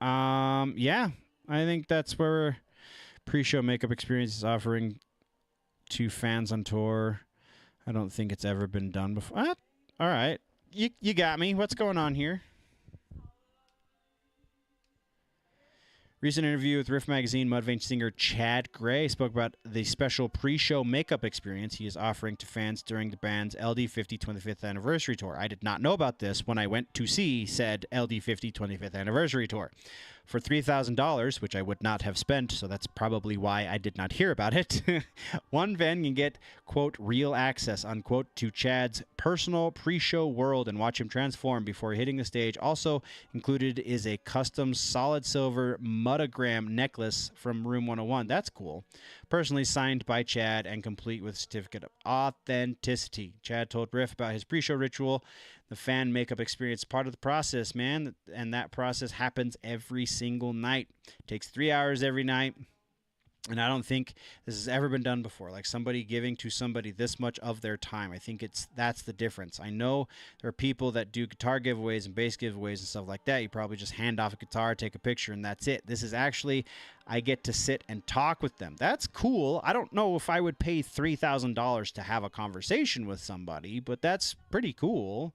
Yeah, I think that's where pre-show makeup experience is offering to fans on tour. I don't think it's ever been done before. All right, you got me. What's going on here? Recent interview with Riff Magazine, Mudvayne singer Chad Gray spoke about the special pre-show makeup experience he is offering to fans during the band's LD50 25th Anniversary Tour. I did not know about this when I went to see said LD50 25th Anniversary Tour. For $3,000, which I would not have spent, so that's probably why I did not hear about it, one fan can get, quote, real access, unquote, to Chad's personal pre-show world and watch him transform before hitting the stage. Also included is a custom solid silver Mudagram necklace from Room 101. That's cool. Personally signed by Chad and complete with certificate of authenticity. Chad told Riff about his pre-show ritual. The fan makeup experience is part of the process, man, and that process happens every single night. It takes 3 hours every night, and I don't think this has ever been done before. Like somebody giving to somebody this much of their time. I think that's the difference. I know there are people that do guitar giveaways and bass giveaways and stuff like that. You probably just hand off a guitar, take a picture, and that's it. This is actually, I get to sit and talk with them. That's cool. I don't know if I would pay $3,000 to have a conversation with somebody, but that's pretty cool.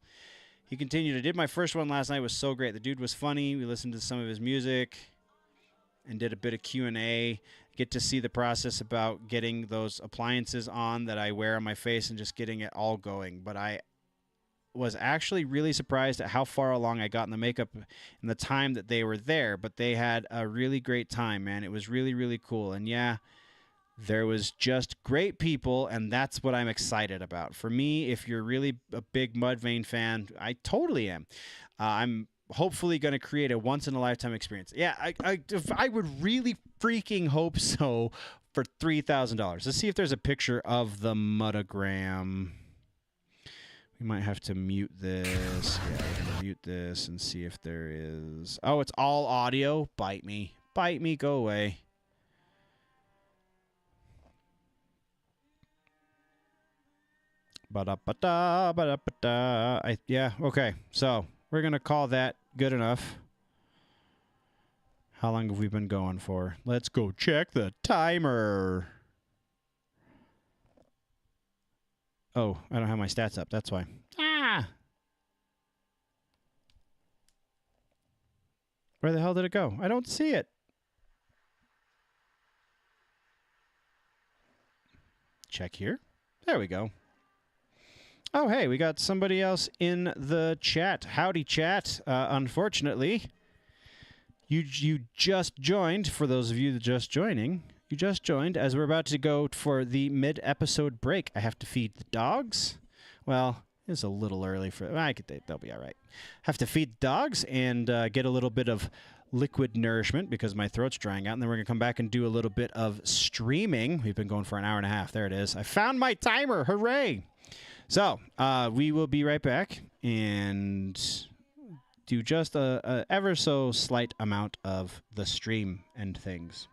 He continued, I did my first one last night. It was so great. The dude was funny. We listened to some of his music and did a bit of Q&A. Get to see the process about getting those appliances on that I wear on my face and just getting it all going. But I was actually really surprised at how far along I got in the makeup in the time that they were there. But they had a really great time, man. It was really, really cool. And yeah, there was just great people, and that's what I'm excited about. For me, if you're really a big Mudvayne fan, I totally am. I'm hopefully going to create a once-in-a-lifetime experience. Yeah, I would really freaking hope so for $3,000. Let's see if there's a picture of the Mudagram. We might have to mute this. Yeah, we're going to mute this and see if there is... Oh, it's all audio? Bite me. Bite me, go away. Ba-da-ba-da, ba-da-ba-da. Yeah, okay. So, we're going to call that good enough. How long have we been going for? Let's go check the timer. Oh, I don't have my stats up. That's why. Ah! Where the hell did it go? I don't see it. Check here. There we go. Oh, hey, we got somebody else in the chat. Howdy, chat. Unfortunately, you just joined. For those of you that are just joining, you just joined as we're about to go for the mid-episode break. I have to feed the dogs. Well, it's a little early for... they'll be all right. Have to feed the dogs and get a little bit of liquid nourishment because my throat's drying out. And then we're going to come back and do a little bit of streaming. We've been going for an hour and a half. There it is. I found my timer. Hooray! So, we will be right back and do just a ever so slight amount of the stream and things.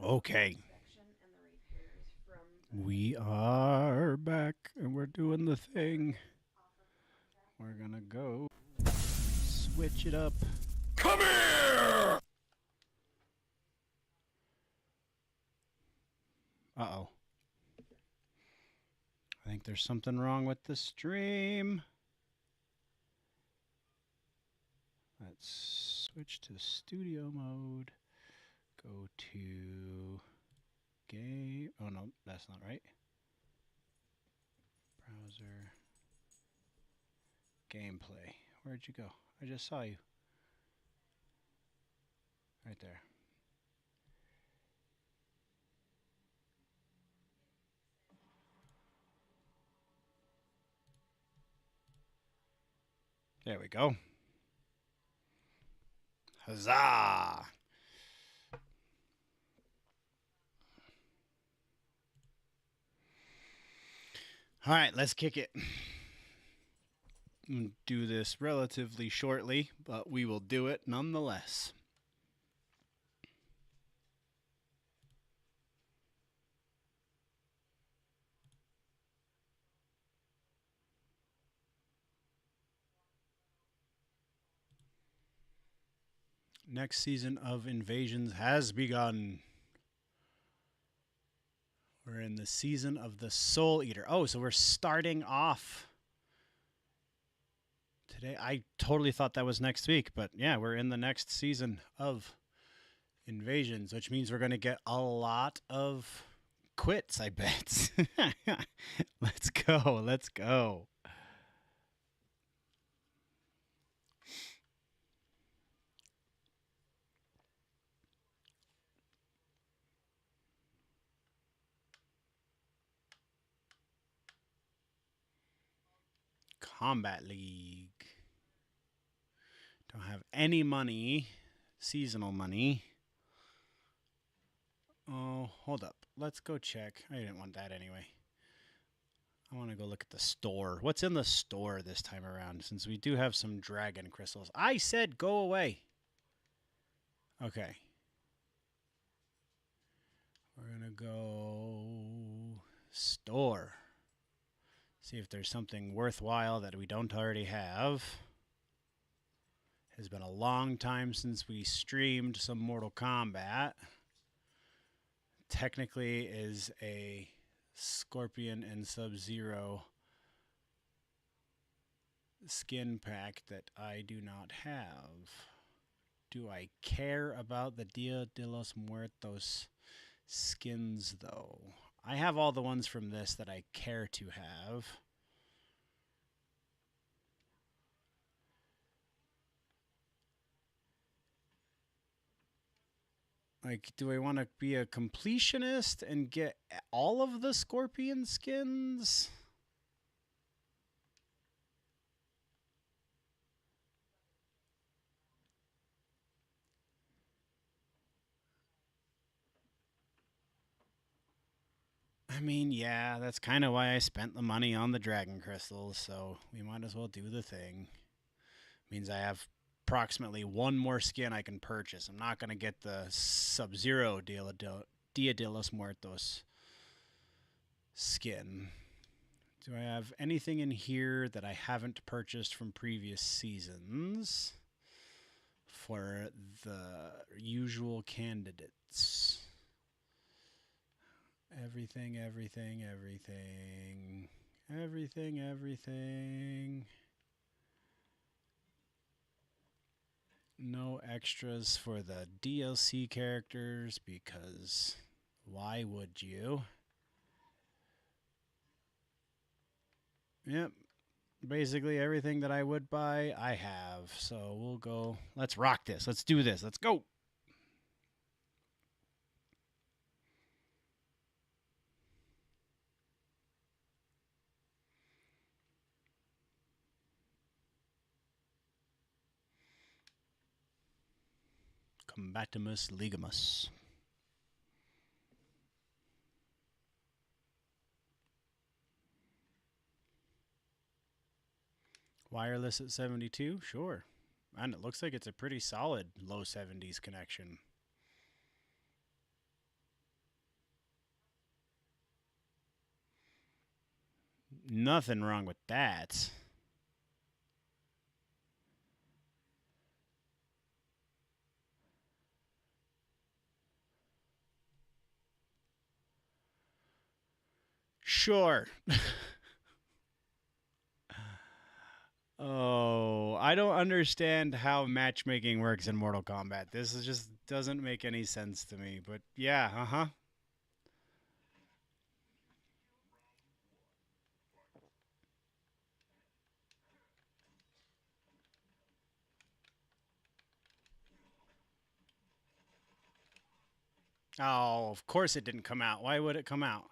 Okay. We are back and we're doing the thing. We're gonna go switch it up. Come here! Uh-oh. I think there's something wrong with the stream. Let's switch to studio mode. Go to game. Oh, no, that's not right. Browser. Gameplay. Where'd you go? I just saw you. Right there. There we go. Huzzah! All right, let's kick it. Do this relatively shortly, but we will do it nonetheless. Next season of Invasions has begun. We're in the season of the Soul Eater. Oh, so we're starting off today. I totally thought that was next week, but yeah, we're in the next season of Invasions, which means we're going to get a lot of quits, I bet. Let's go. Let's go. Combat League. Don't have any money, seasonal money. Oh, hold up. Let's go check. I didn't want that anyway. I want to go look at the store. What's in the store this time around, since we do have some dragon crystals? I said go away. Okay. We're going to go store. See if there's something worthwhile that we don't already have. It has been a long time since we streamed some Mortal Kombat. Technically is a Scorpion and Sub-Zero skin pack that I do not have. Do I care about the Dia de los Muertos skins, though? I have all the ones from this that I care to have. Like, do I want to be a completionist and get all of the Scorpion skins? I mean, yeah, that's kind of why I spent the money on the dragon crystals, so we might as well do the thing. Means I have approximately one more skin I can purchase. I'm not going to get the Sub-Zero Dia de los Muertos skin. Do I have anything in here that I haven't purchased from previous seasons for the usual candidates? Everything, everything, everything. Everything, everything. No extras for the DLC characters because why would you? Yep. Basically everything that I would buy, I have. So we'll go. Let's rock this. Let's do this. Let's go. Combatimus Legimus. Wireless at 72? Sure. And it looks like it's a pretty solid low 70s connection. Nothing wrong with that. Sure. Oh, I don't understand how matchmaking works in Mortal Kombat. This is just doesn't make any sense to me. But yeah, uh-huh. Oh, of course it didn't come out. Why would it come out?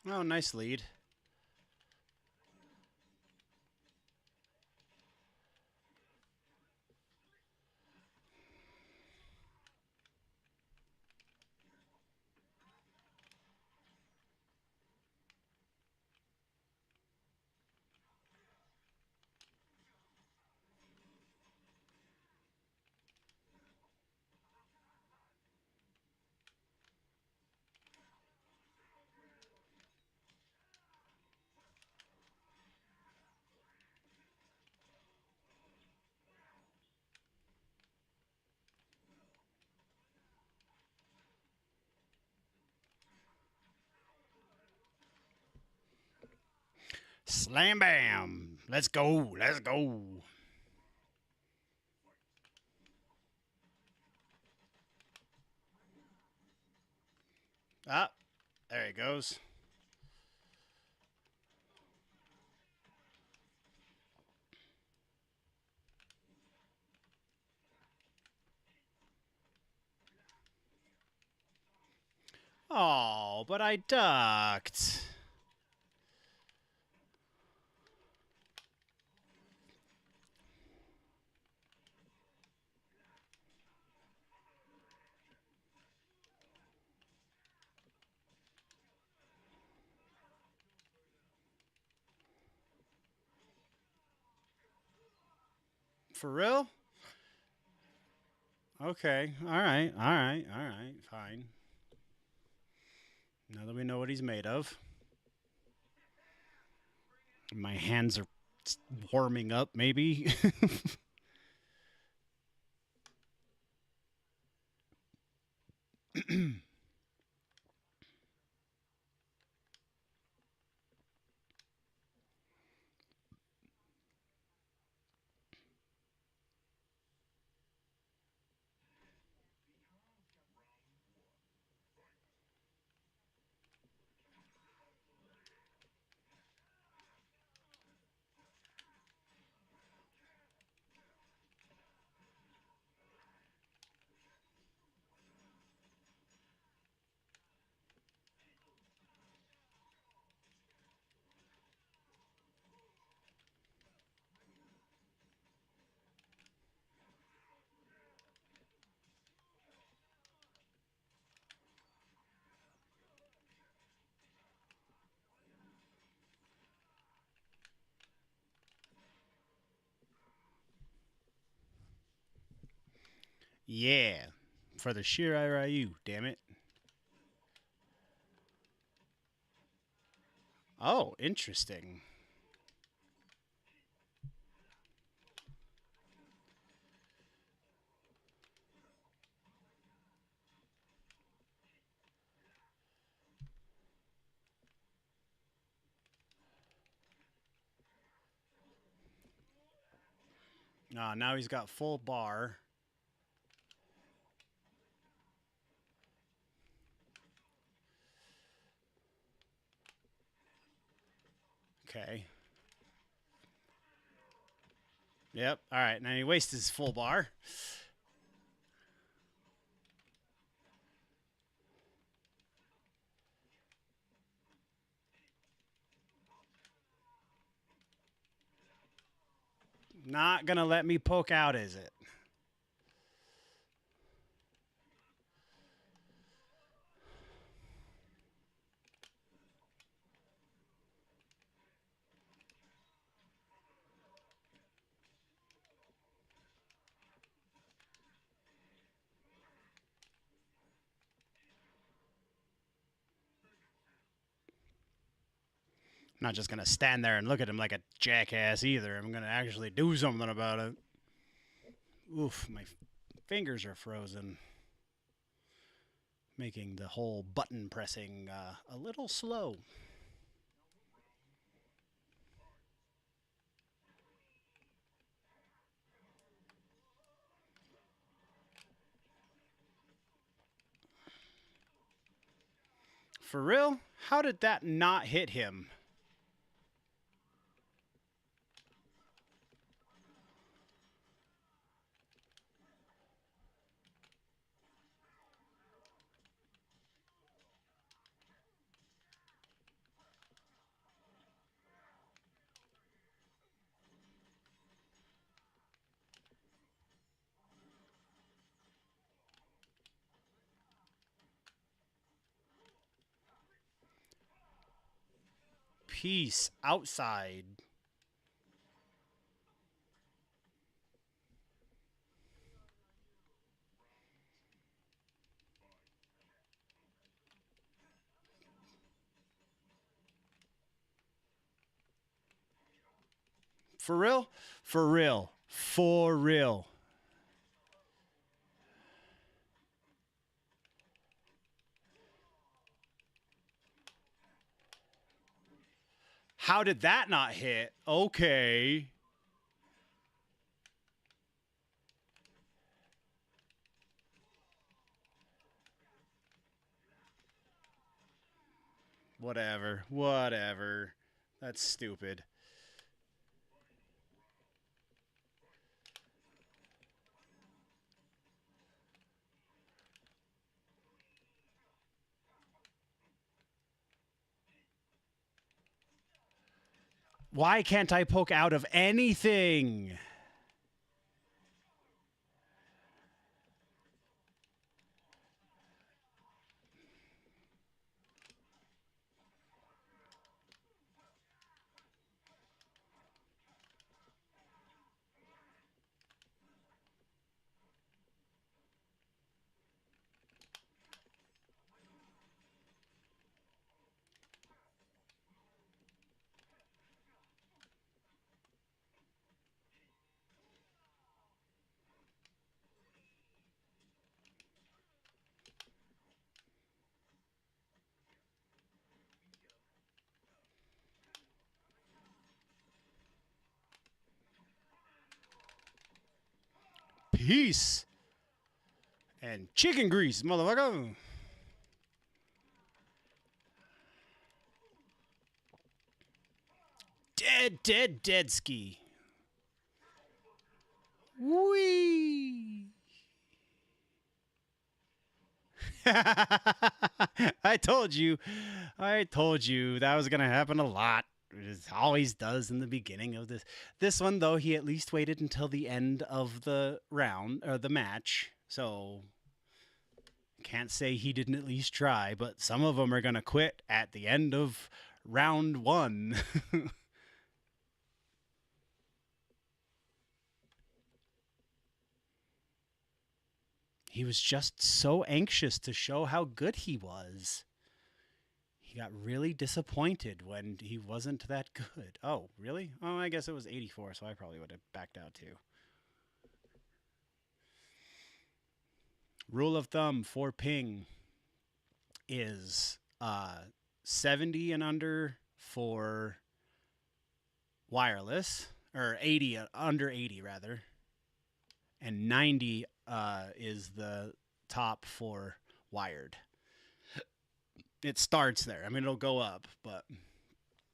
Oh, nice lead. Slam bam. Let's go. Let's go. Ah, there he goes. Oh, but I ducked. For real? Okay. All right. All right. All right. Fine. Now that we know what he's made of, my hands are warming up, maybe. Yeah. For the sheer Ryu, damn it. Oh, interesting. Now he's got full bar. Okay. Yep. All right. Now he wastes his full bar. Not going to let me poke out, is it? I'm not just going to stand there and look at him like a jackass either. I'm going to actually do something about it. Oof, my fingers are frozen. Making the whole button pressing a little slow. For real? How did that not hit him? Peace outside. For real? For real. For real. How did that not hit? Okay. Whatever. Whatever. That's stupid. Why can't I poke out of anything? Peace. And chicken grease, motherfucker. Dead ski. Wee. I told you that was going to happen a lot. It always does in the beginning of this. This one, though, he at least waited until the end of the round, or the match. So, can't say he didn't at least try, but some of them are going to quit at the end of round one. He was just so anxious to show how good he was. He got really disappointed when he wasn't that good. Oh, really? Oh, I guess it was 84, so I probably would have backed out too. Rule of thumb for ping is 70 and under for wireless, or 80 under 80 rather. and 90 is the top for wired. It starts there. I mean, it'll go up, but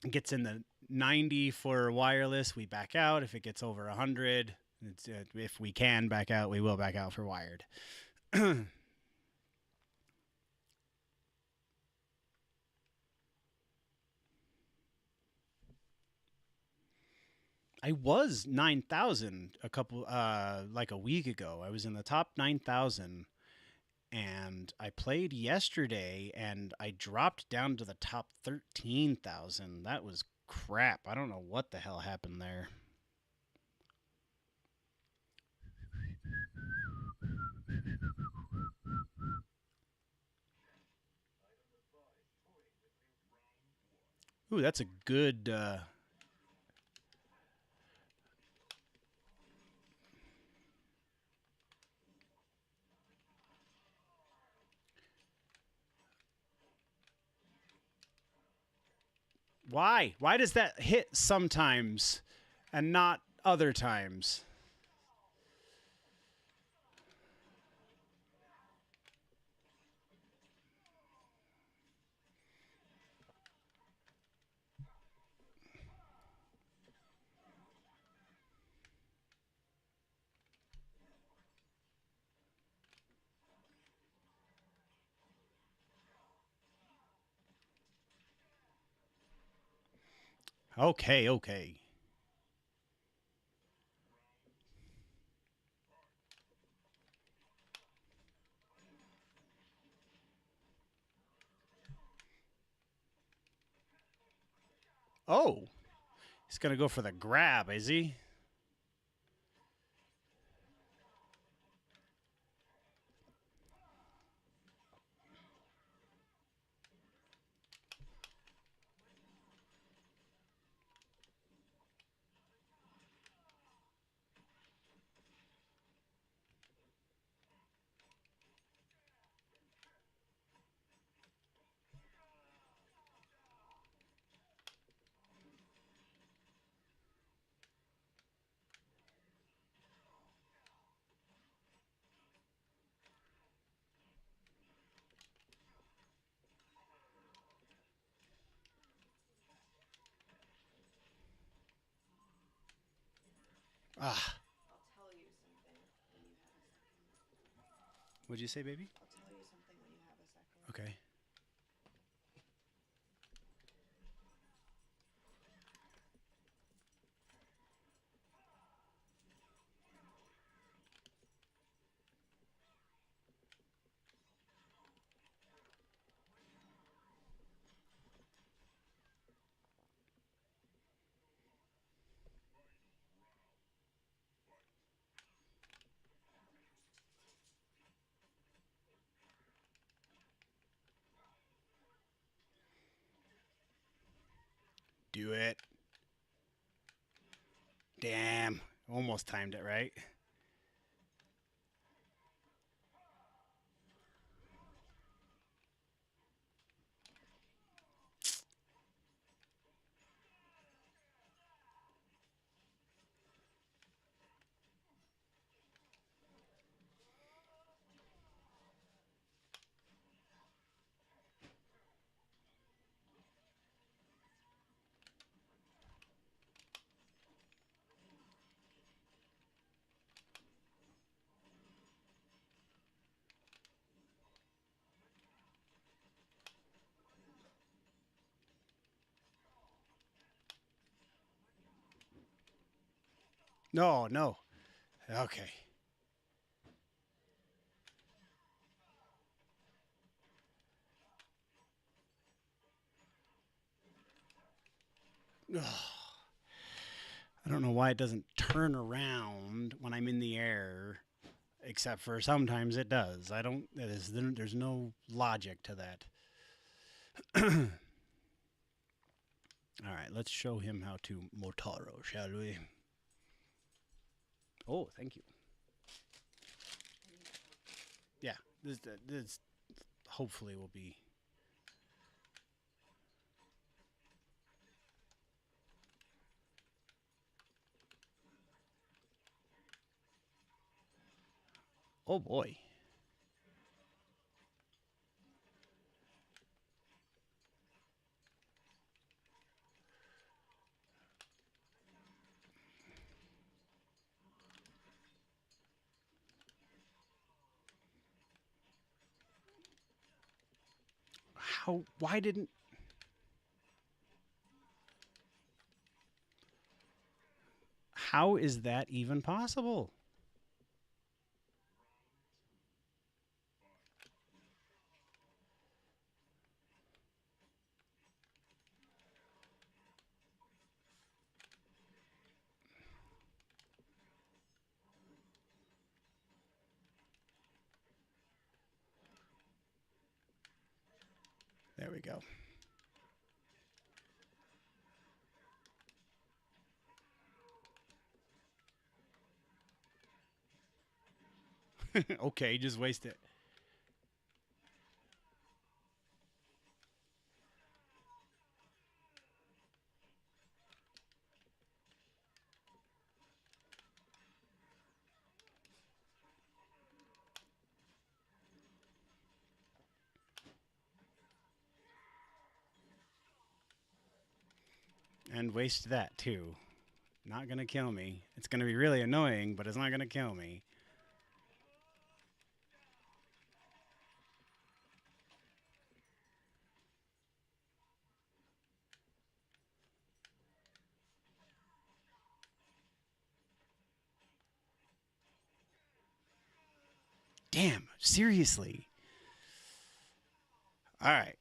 it gets in the 90 for wireless. We back out. If it gets over 100, if we can back out, we will back out for wired. I was 9,000 a couple like a week ago. I was in the top 9,000 and I played yesterday and I dropped down to the top 13,000. That was crap. I don't know what the hell happened there. Ooh, that's a good Why? Why does that hit sometimes and not other times? Okay, okay. Oh, he's going to go for the grab, is he? Ah. What'd you say, baby? I'll tell you something when you have a second. Okay. Do it. Damn. Almost timed it right. No, no. Okay. Ugh. I don't know why it doesn't turn around when I'm in the air, except for sometimes it does. I don't. There's no logic to that. All right, let's show him how to Motaro, shall we? Oh, thank you. Yeah, this hopefully will be. Oh boy. How? Why didn't? How is that even possible? There we go. Okay, just waste it. And waste that too. Not gonna kill me. It's gonna be really annoying, but it's not gonna kill me. Damn, seriously. All right.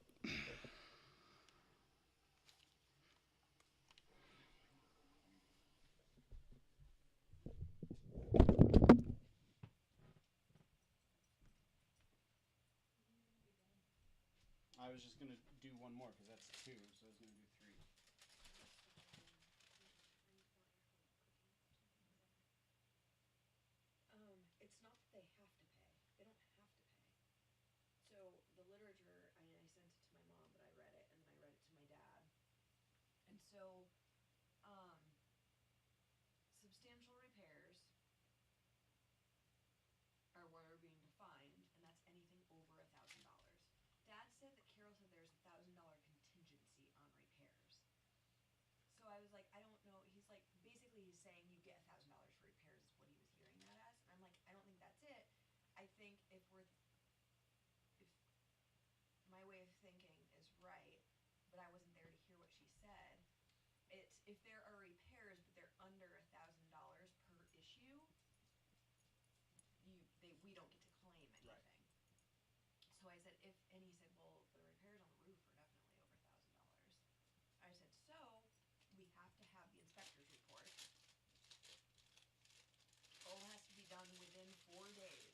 I was just gonna do one more because that's two, so I was gonna do three. It's not that they have to pay. They don't have to pay. So the literature, I sent it to my mom, but I read it, and then I read it to my dad. And so, um, substantial repairs are what are being defined, and that's anything over $1,000. Dad said that Carol said there's $1,000 contingency on repairs. So I was like, I don't know. He's like, basically, he's saying you get $1,000 for repairs is what he was hearing that as. And I'm like, I don't think that's it. I think if my way of thinking is right, but I wasn't there to hear what she said. It's if there are repairs, but they're under $1,000 per issue, we don't get to claim anything. Right. So I said and he said, well, the repairs on the roof are definitely over $1,000. I said, so we have to have the inspector's report. All has to be done within 4 days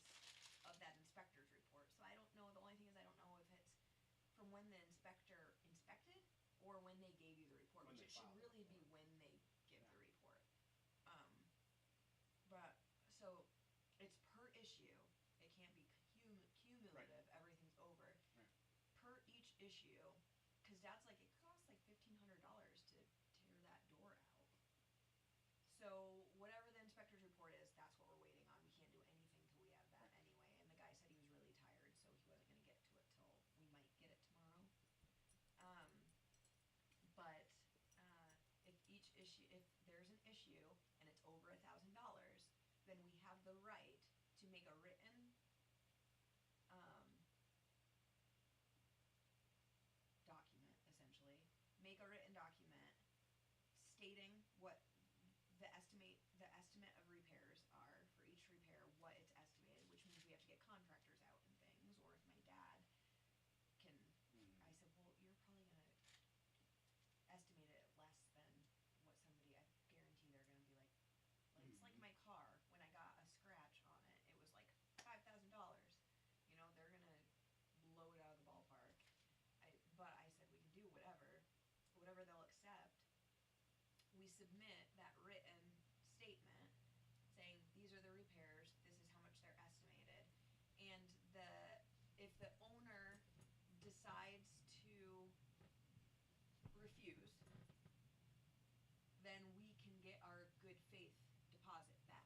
of that inspector's report. So I don't know. The only thing is I don't know if it's from when the inspector inspected or when they gave you the report, which it should really be when they give the report. But so it's per issue. It can't be cumulative. Right. Everything's over. Right. Per each issue, because Dad's like, it costs like $1,500 to tear that door out. So whatever the inspector's report is, that's what we're waiting on. We can't do anything till we have that anyway. And the guy said he was really tired, so he wasn't going to get to it till we might get it tomorrow. But if there's an issue and it's over $1,000, then we have the right to make a written document, essentially. Make a written document stating what the estimate of repairs are for each repair, what it's estimated, which means we have to get contractors out and things. Or if my dad can, I said, well, you're probably gonna estimate it less than what somebody. I guarantee they're gonna be like it's like my car. When I got a scratch on it, it was like $5,000. They're gonna blow it out of the ballpark. But I said we can do whatever they'll accept. We submit that written statement saying these are the repairs, this is how much they're estimated, and if the owner decides to refuse, then we can get our good faith deposit back,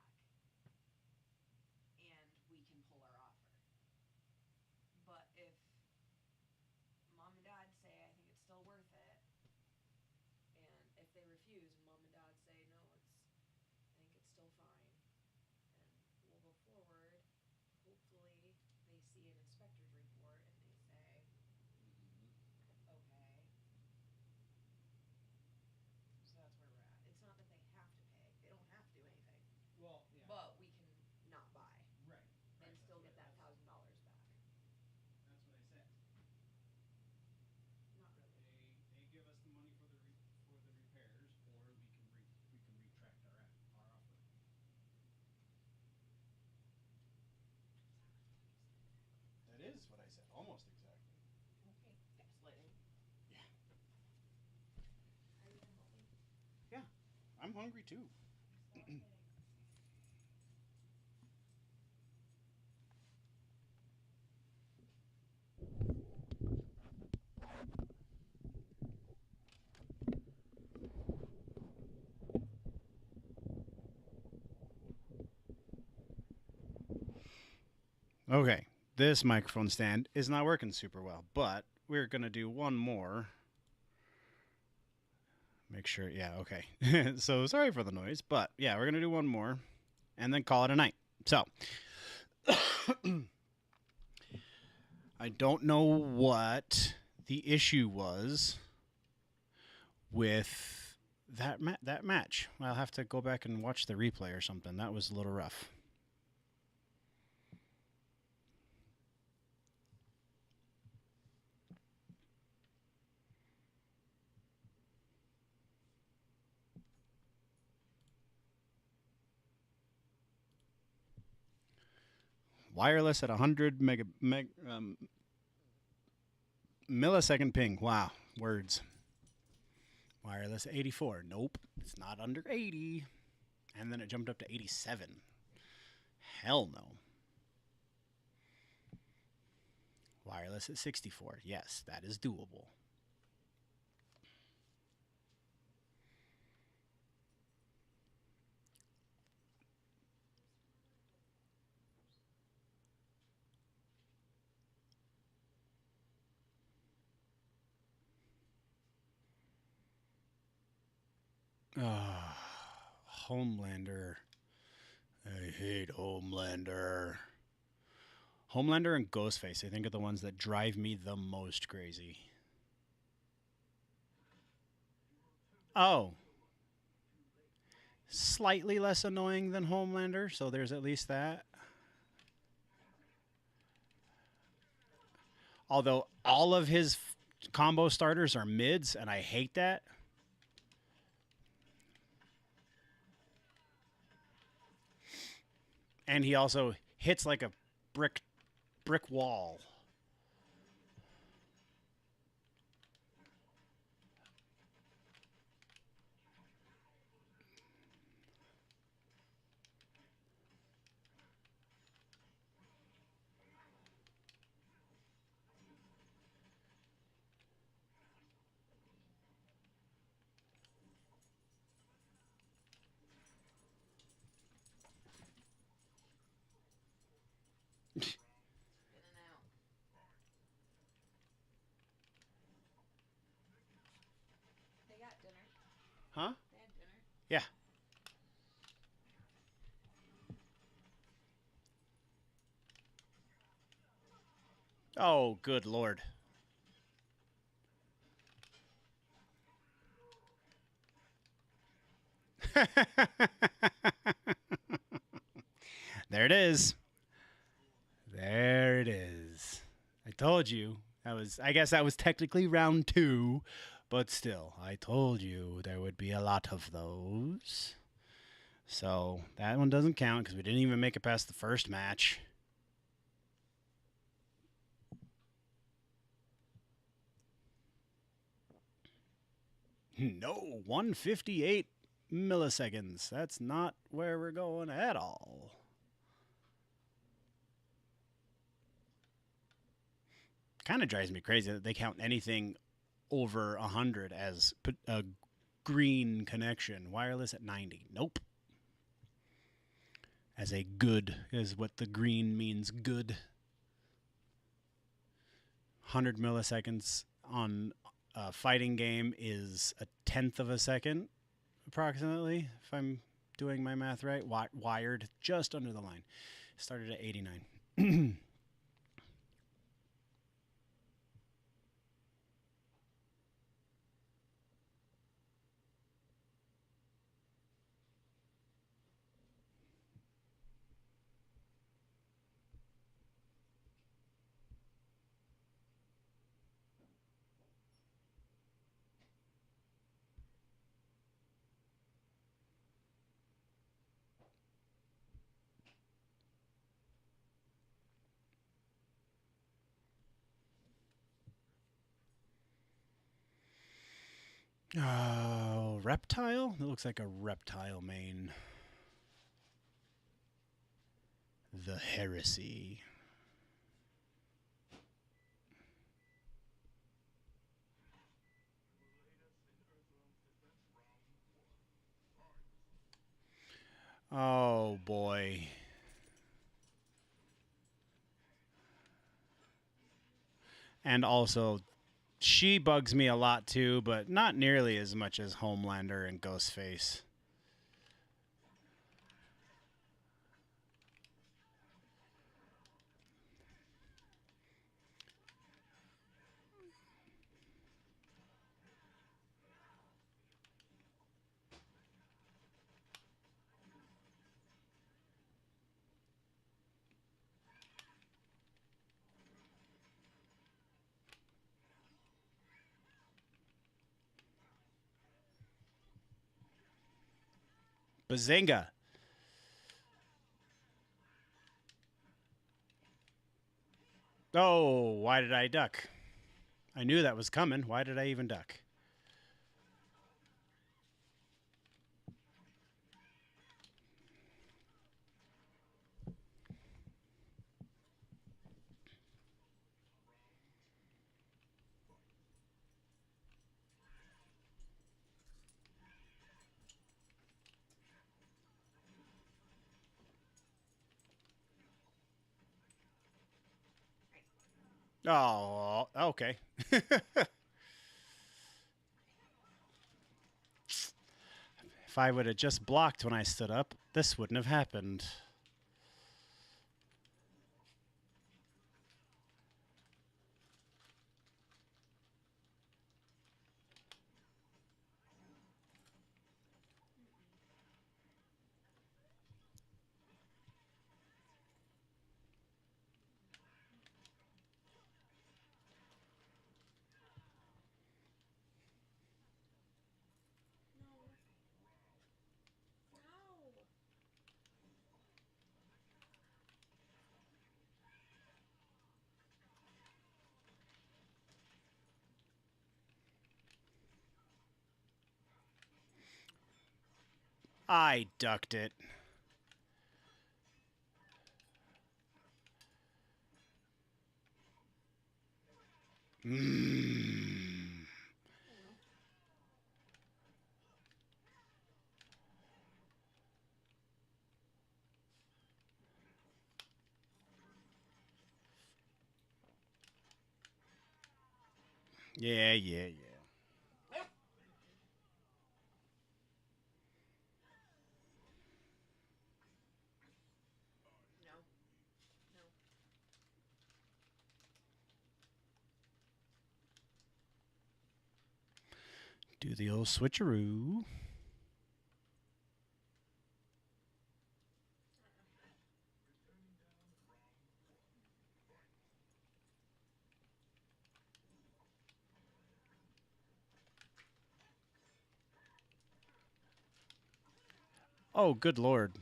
and we can pull I'm hungry too. Okay, this microphone stand is not working super well, but we're gonna do one more. Make sure, yeah, okay. So sorry for the noise, but yeah, we're gonna do one more, and then call it a night. So I don't know what the issue was with that match. I'll have to go back and watch the replay or something. That was a little rough. Wireless at 100 millisecond ping. Wow, words. Wireless 84. Nope, it's not under 80. And then it jumped up to 87. Hell no. Wireless at 64. Yes, that is doable. Homelander. I hate Homelander. Homelander and Ghostface, I think, are the ones that drive me the most crazy. Oh. Slightly less annoying than Homelander, so there's at least that. Although all of his combo starters are mids, and I hate that. And he also hits like a brick wall. In and out. They got dinner. Huh? They had dinner. Yeah. Oh, good lord. There it is. There it is. I told you. I guess that was technically round 2, but still, I told you there would be a lot of those. So, that one doesn't count because we didn't even make it past the first match. No, 158 milliseconds. That's not where we're going at all. Kind of drives me crazy that they count anything over 100 as a green connection. Wireless at 90. Nope. As a good is what the green means, good. 100 milliseconds on a fighting game is a tenth of a second, approximately, if I'm doing my math right. Wired just under the line. Started at 89. All reptile? It looks like a reptile mane. The Heresy. Oh boy. And also, she bugs me a lot too, but not nearly as much as Homelander and Ghostface. Bazinga! Oh, why did I duck? I knew that was coming. Why did I even duck? Oh, okay. If I would have just blocked when I stood up, this wouldn't have happened. I ducked it. Mm. Yeah, yeah, yeah. No. No. Do the old switcheroo. Oh, good lord.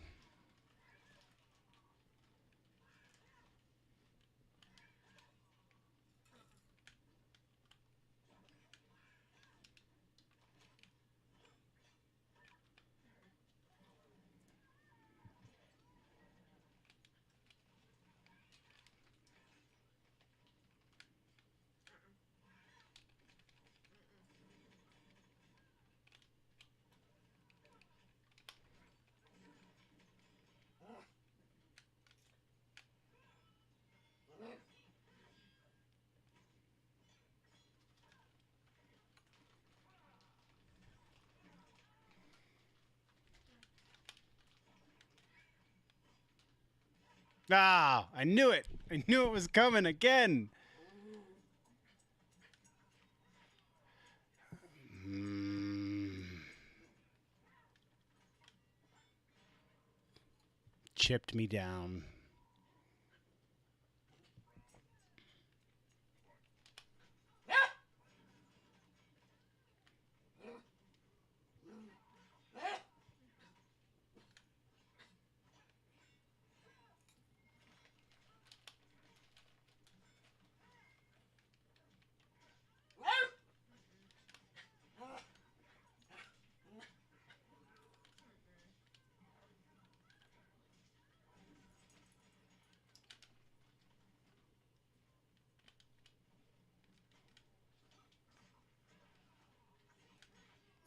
Ah, I knew it. I knew it was coming again. Mm. Chipped me down.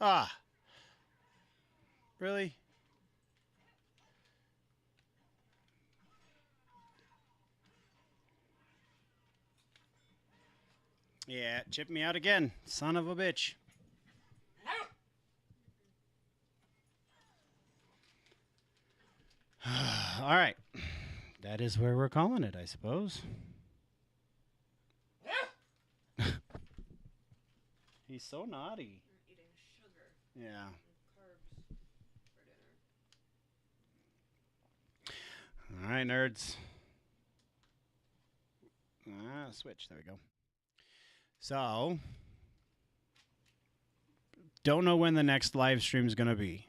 Ah. Really? Yeah, chip me out again. Son of a bitch. All right. That is where we're calling it, I suppose. He's so naughty. You're eating sugar Yeah. and carbs for dinner. All right, nerds. Switch. There we go. So, don't know when the next live stream is going to be,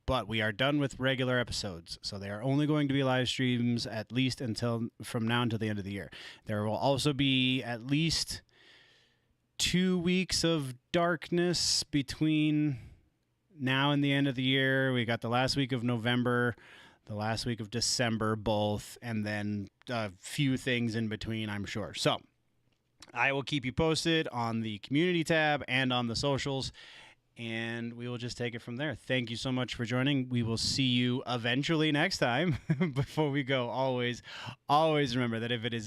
but we are done with regular episodes. So they are only going to be live streams at least until from now until the end of the year. There will also be at least 2 weeks of darkness between now and the end of the year. We got the last week of November, the last week of December, both, and then a few things in between, I'm sure. So I will keep you posted on the community tab and on the socials, and we will just take it from there. Thank you so much for joining. We will see you eventually next time. Before we go, always remember that if it is